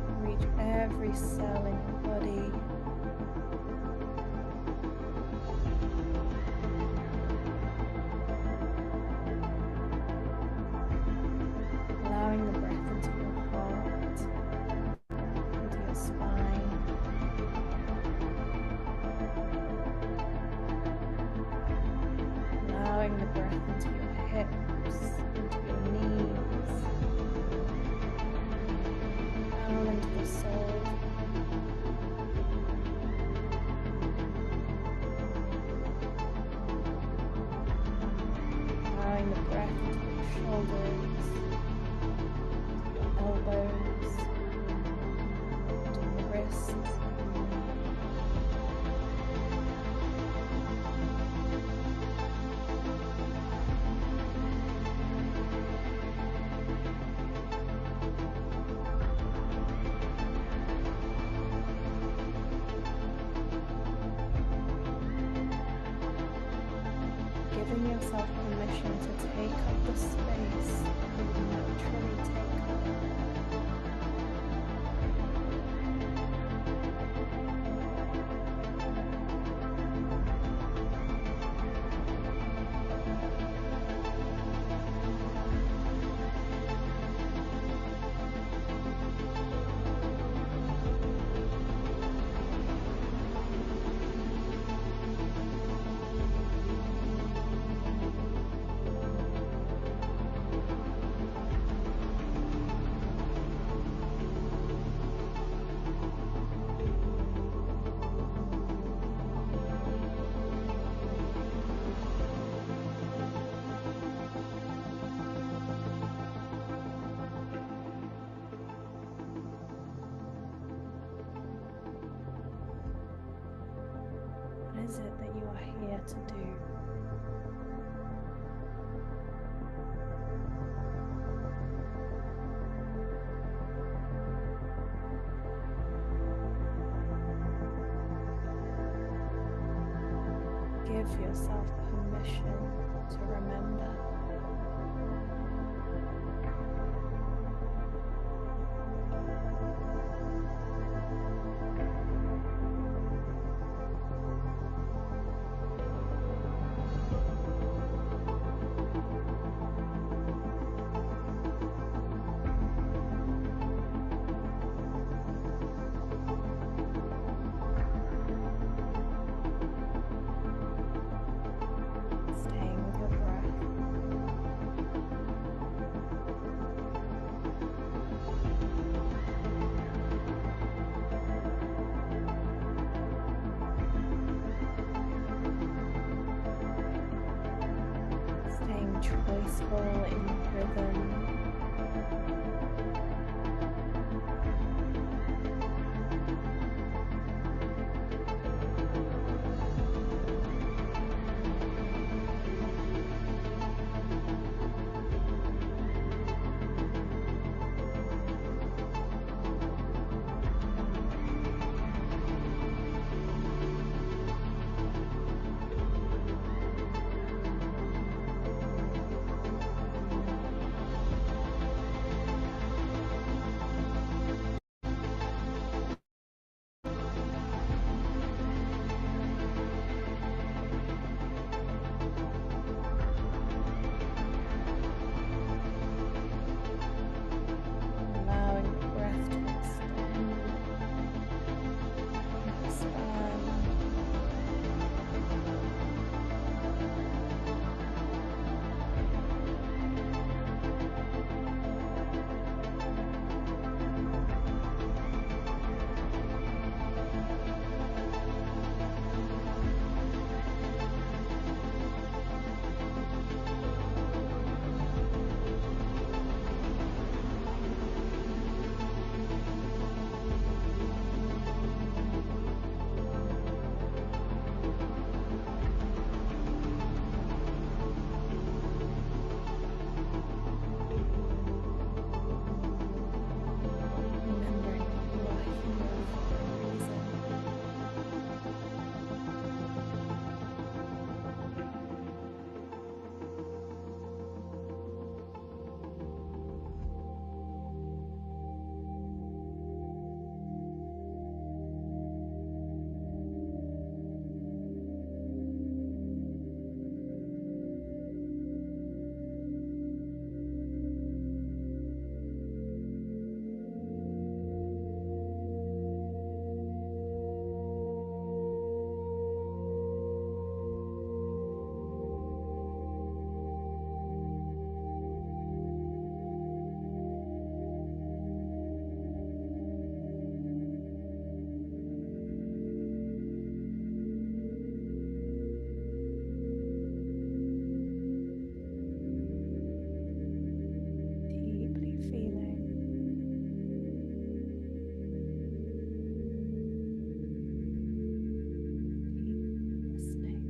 to reach every cell in your body. Allowing the breath into your heart, into your spine. Allowing the breath into your hips, into your knees, down into the soul. Allowing the breath into your shoulders, your elbows, to your wrists. Giving yourself permission to take up the space that you naturally take up. you are here to do. Give yourself permission to remember. Staying with your breath. Staying choiceful in rhythm. Allowing the breath to extend, expand. Remembering that you are here for a reason. Deeply feeling. Deeply listening.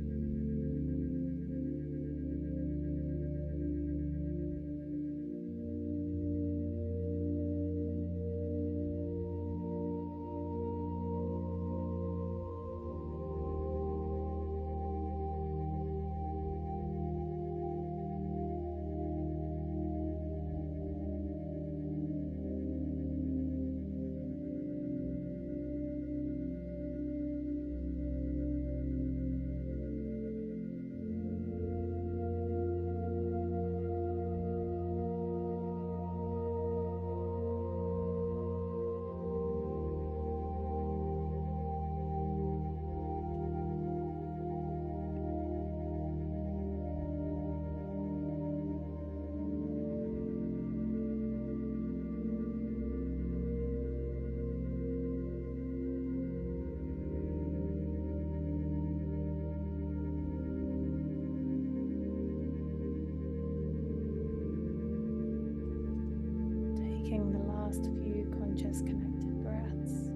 Taking the last few conscious connected breaths.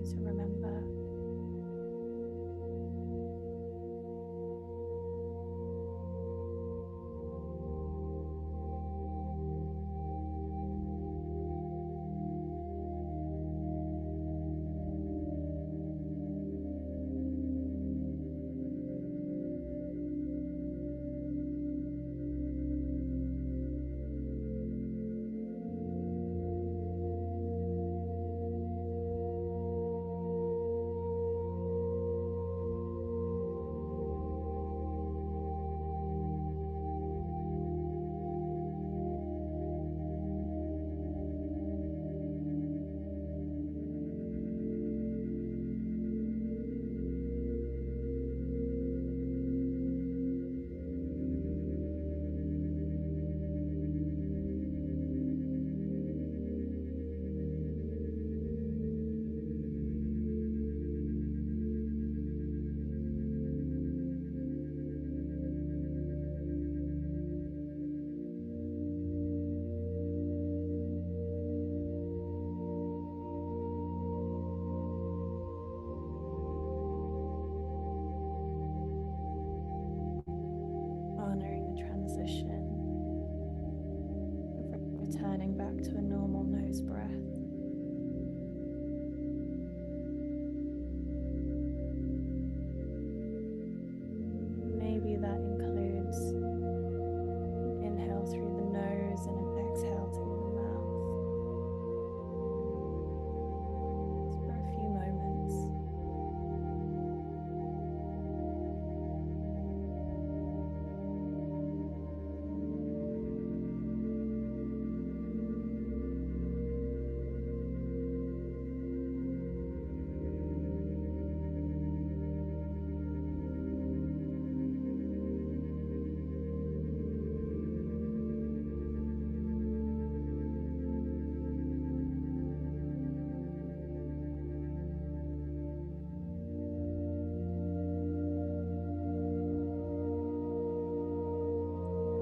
to remember. Honoring the transition of returning back to a normal nose breath. Maybe that includes an inhale through the nose and an exhale through the mouth. Just for a few moments.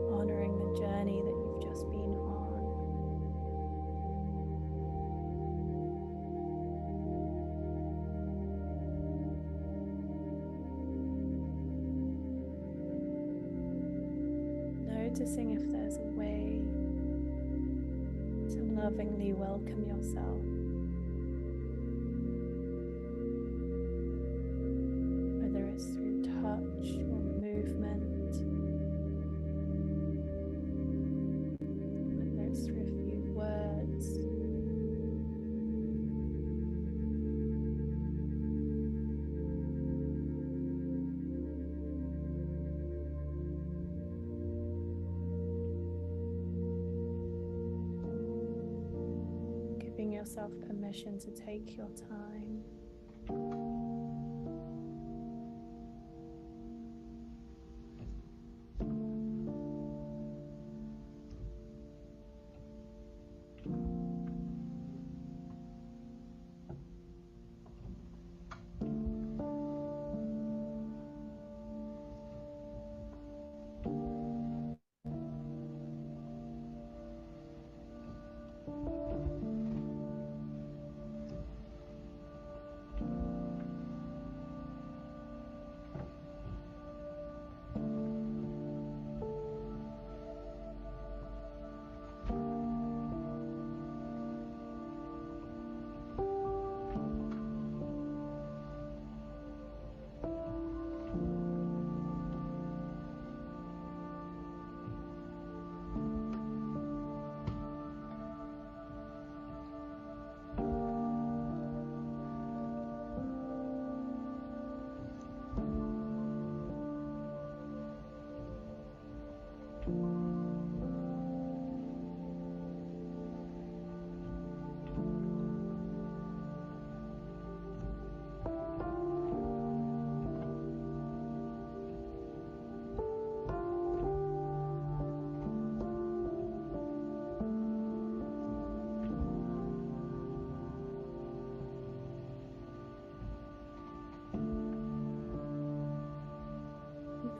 Honoring the journey that you've just been on. Noticing if there's a way to lovingly welcome yourself. Whether it's through touch or movement, whether it's through a few words. Giving yourself permission to take your time.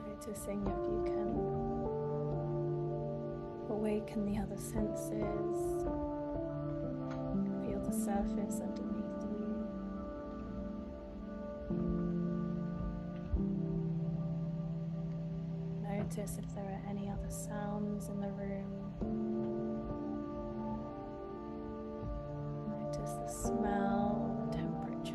Noticing if you can awaken the other senses, feel the surface underneath you. Notice if there are any other sounds in the room. Notice the smell or the temperature.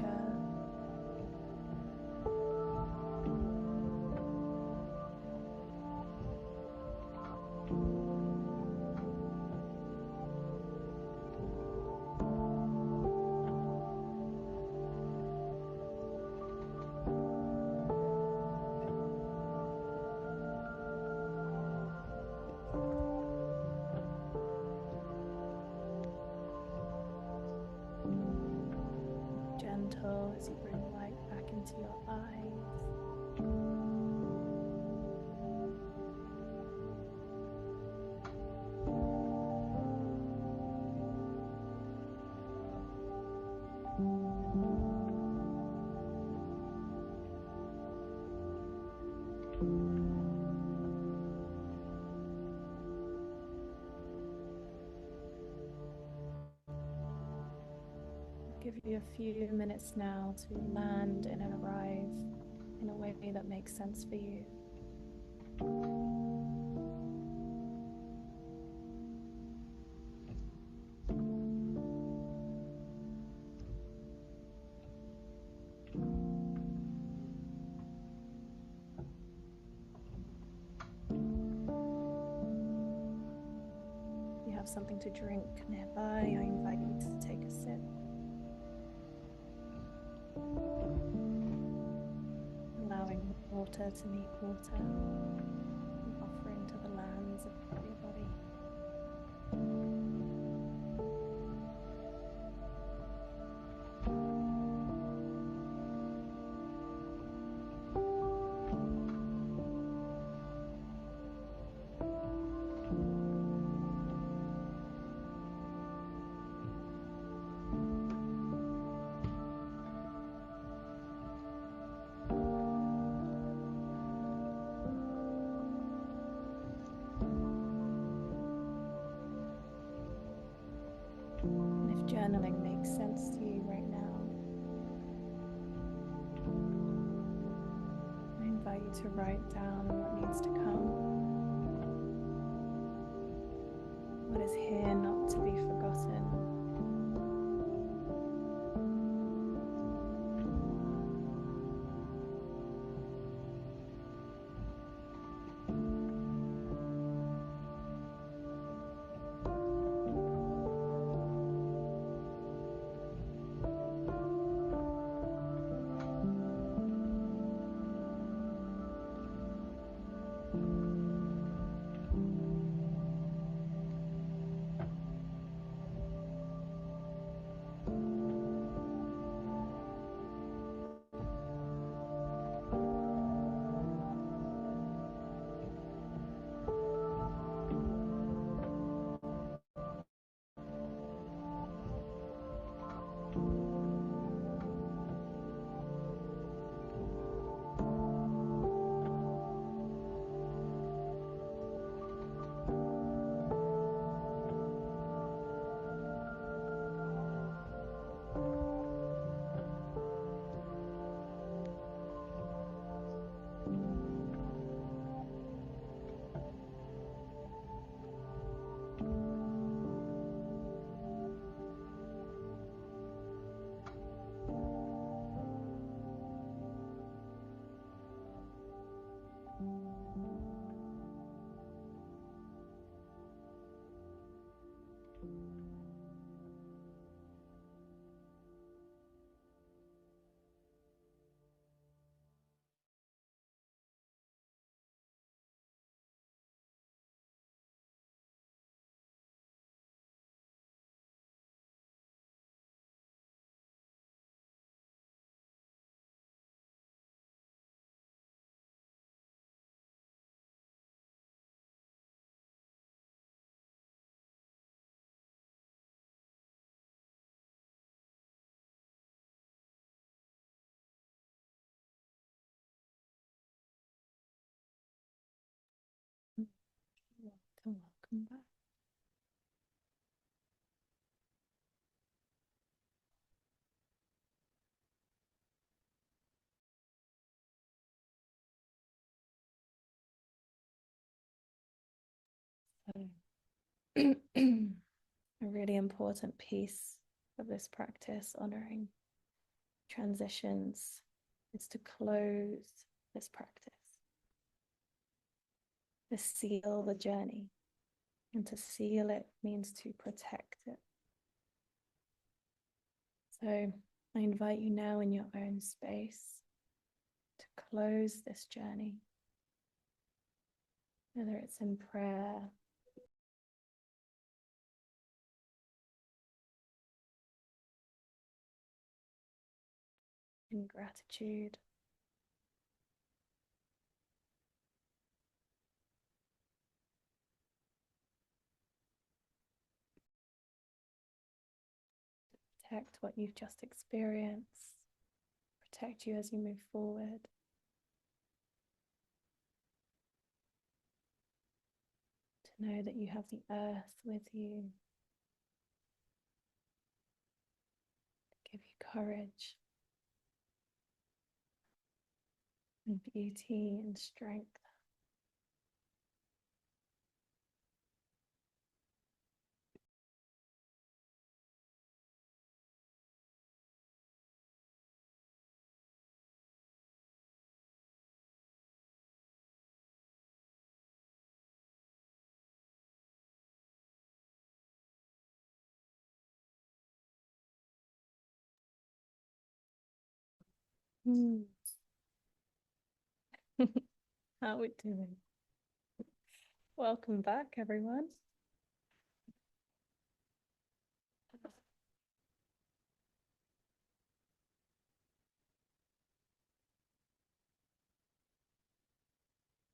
Gentle as you bring light back into your eyes. Give you a few minutes now to land and arrive in a way that makes sense for you. If you have something to drink nearby, I invite you to take a sip. Allowing water to meet water, and offering to the lands of your body. And if journaling makes sense to you right now, I invite you to write down what needs to come, what is here not to be forgotten. Welcome back. A really important piece of this practice, honoring transitions, is to close this practice, to seal the journey. And to seal it means to protect it. So I invite you now in your own space to close this journey, whether it's in prayer, in gratitude, protect what you've just experienced, protect you as you move forward. To know that you have the earth with you, to give you courage and beauty and strength. How are we doing? Welcome back, everyone.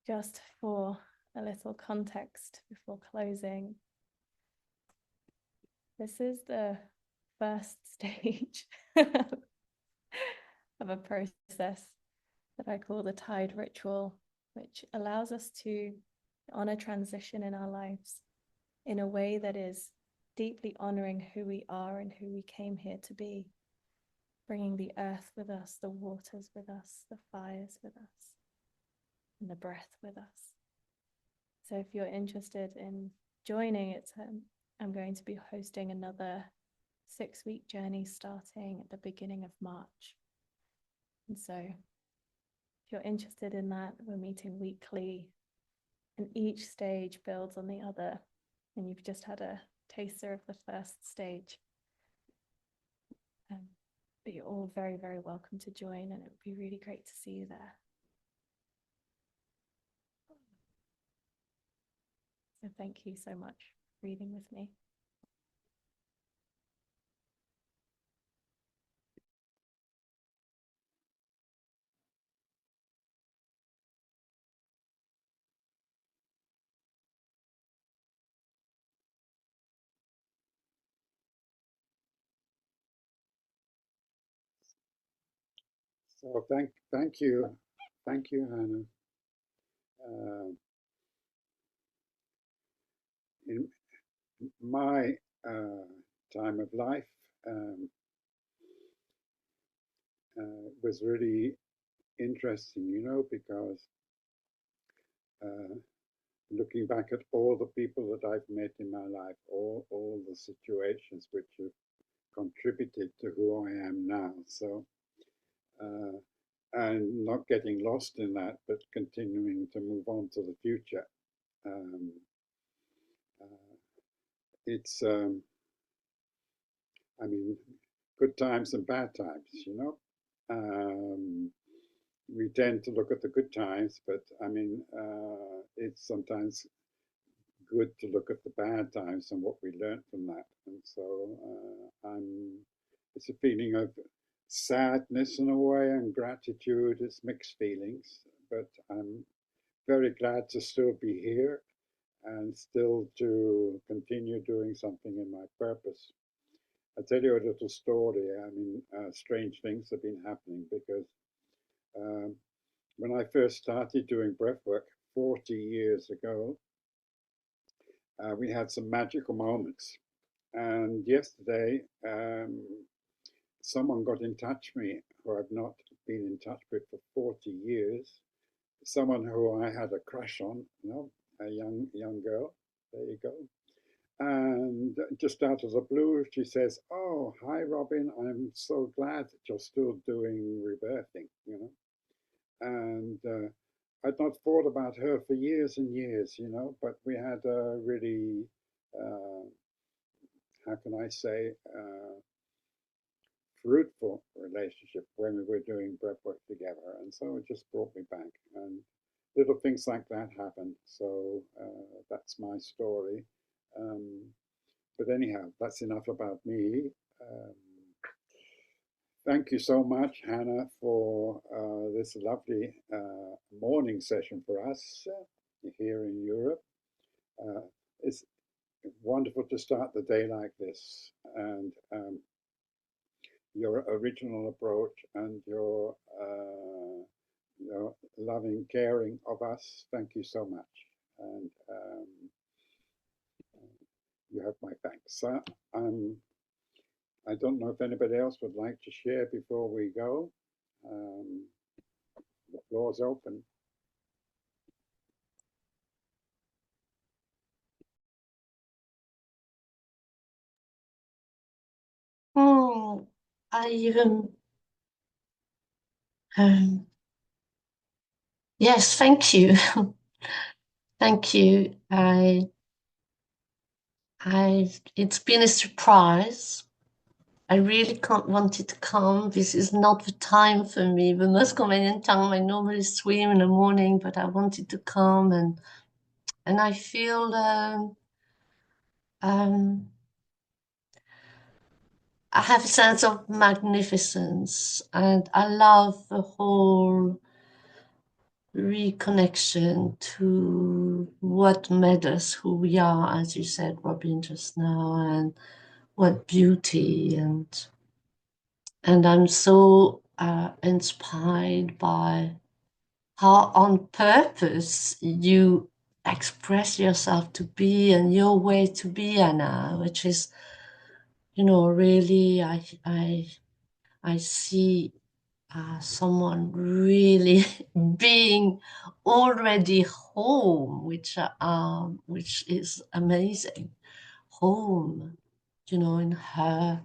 Just for a little context before closing, this is the first stage of a process that I call the tide ritual, which allows us to honor transition in our lives in a way that is deeply honoring who we are and who we came here to be, bringing the earth with us, the waters with us, the fires with us, and the breath with us. So if you're interested in joining, I'm going to be hosting another 6-week journey starting at the beginning of March. And so if you're interested in that, we're meeting weekly, and each stage builds on the other. And you've just had a taster of the first stage. But you're all very, very welcome to join, and it would be really great to see you there. So thank you so much for reading with me. So thank you, Hannah. In my time of life, was really interesting, because looking back at all the people that I've met in my life, all the situations which have contributed to who I am now. So, and not getting lost in that, but continuing to move on to the future. It's, I mean, good times and bad times, we tend to look at the good times, but I mean, it's sometimes good to look at the bad times and what we learned from that. And so it's a feeling of sadness in a way and gratitude. It's mixed feelings, but I'm very glad to still be here and still to continue doing something in my purpose. I'll tell you a little story. I mean, strange things have been happening because when I first started doing breathwork 40 years ago, we had some magical moments. And yesterday, someone got in touch with me who I've not been in touch with for 40 years. Someone who I had a crush on, a young girl. there you go. And just out of the blue, she says, "Oh, hi, Robin. I'm so glad that you're still doing rebirthing, you know." And I'd not thought about her for years and years, you know, but we had a really, how can I say, fruitful relationship when we were doing breathwork together. And so it just brought me back. And little things like that happen. So that's my story. But anyhow, that's enough about me. Um, Thank you so much, Hannah, for this lovely morning session for us here in Europe. It's wonderful to start the day like this, and your original approach and your loving caring of us. Thank you so much, and you have my thanks. I don't know if anybody else would like to share before we go. The floor is open. Yes, thank you. Thank you. It's been a surprise. I really can't wanted to come. This is not the time for me, the most convenient time. I normally swim in the morning, but I wanted to come, and I feel I have a sense of magnificence, and I love the whole reconnection to what made us who we are, as you said, Robin, just now, and what beauty, and I'm so inspired by how on purpose you express yourself to be and your way to be, Anna, which is, you know, really I see someone really being already home, which is amazing. Home, you know, in her,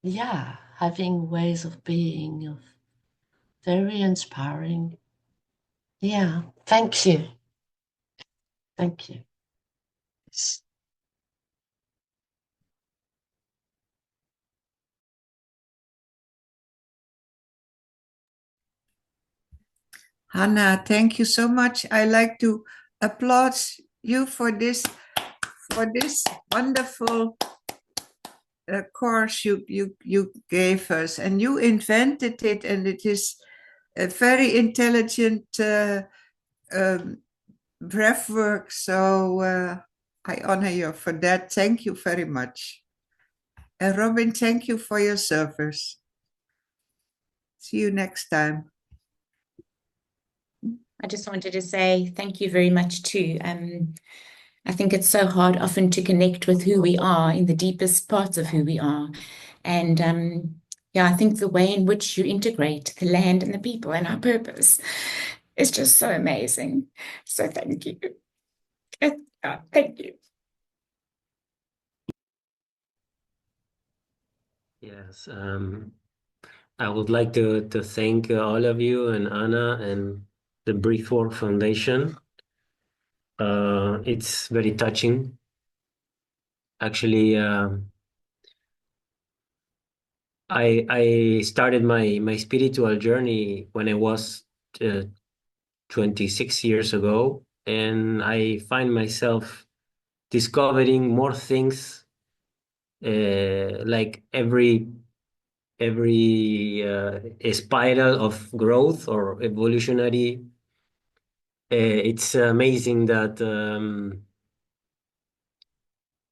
yeah, having ways of being, of very inspiring. Yeah, thank you, thank you. Hannah, thank you so much. I like to applaud you for this wonderful course you gave us, and you invented it, and it is a very intelligent breath work. So I honor you for that. Thank you very much. And Robin, thank you for your service. See you next time. I just wanted to say thank you very much too. I think it's so hard often to connect with who we are in the deepest parts of who we are. And yeah, I think the way in which you integrate the land and the people and our purpose is just so amazing. So thank you. Thank you. Yes, I would like to thank all of you and Anna and the Breathwork Foundation. It's very touching. Actually, I started my spiritual journey when I was 26 years ago, and I find myself discovering more things, like every a spiral of growth or evolutionary. It's amazing that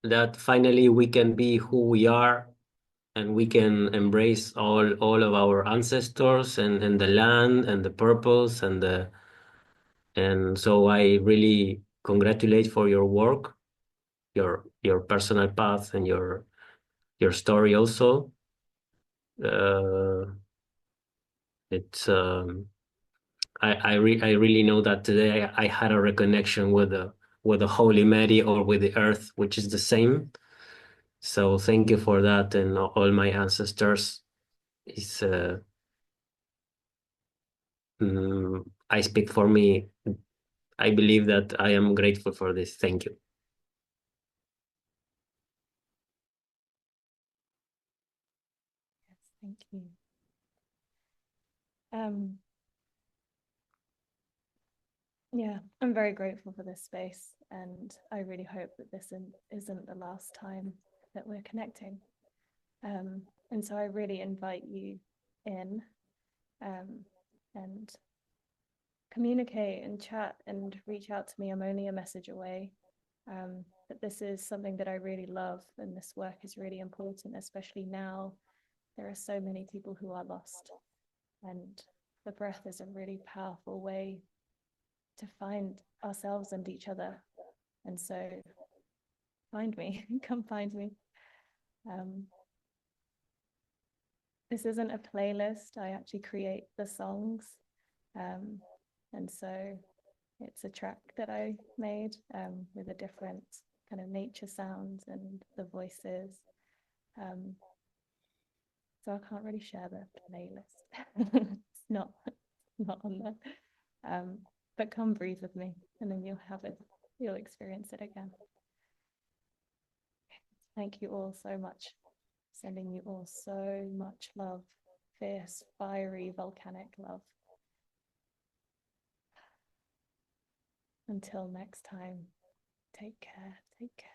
that finally we can be who we are, and we can embrace all of our ancestors and the land and the purpose and so I really congratulate for your work, your personal path and your story also. It's I really know that today I had a reconnection with with the Holy Mary or with the earth, which is the same. So thank you for that, and all my ancestors. Is I speak for me. I believe that I am grateful for this. Thank you. Yes, thank you. Yeah, I'm very grateful for this space, and I really hope that this isn't the last time that we're connecting. And so I really invite you in, and communicate and chat and reach out to me. I'm only a message away. But this is something that I really love, and this work is really important, especially now. There are so many people who are lost, and the breath is a really powerful way to find ourselves and each other. And so find me, come find me. This isn't a playlist. I actually create the songs. And so it's a track that I made with a different kind of nature sounds and the voices. So I can't really share the playlist. It's not on there. But come breathe with me, and then you'll have it. You'll experience it again. Thank you all so much. Sending you all so much love. Fierce, fiery, volcanic love. Until next time, take care, take care.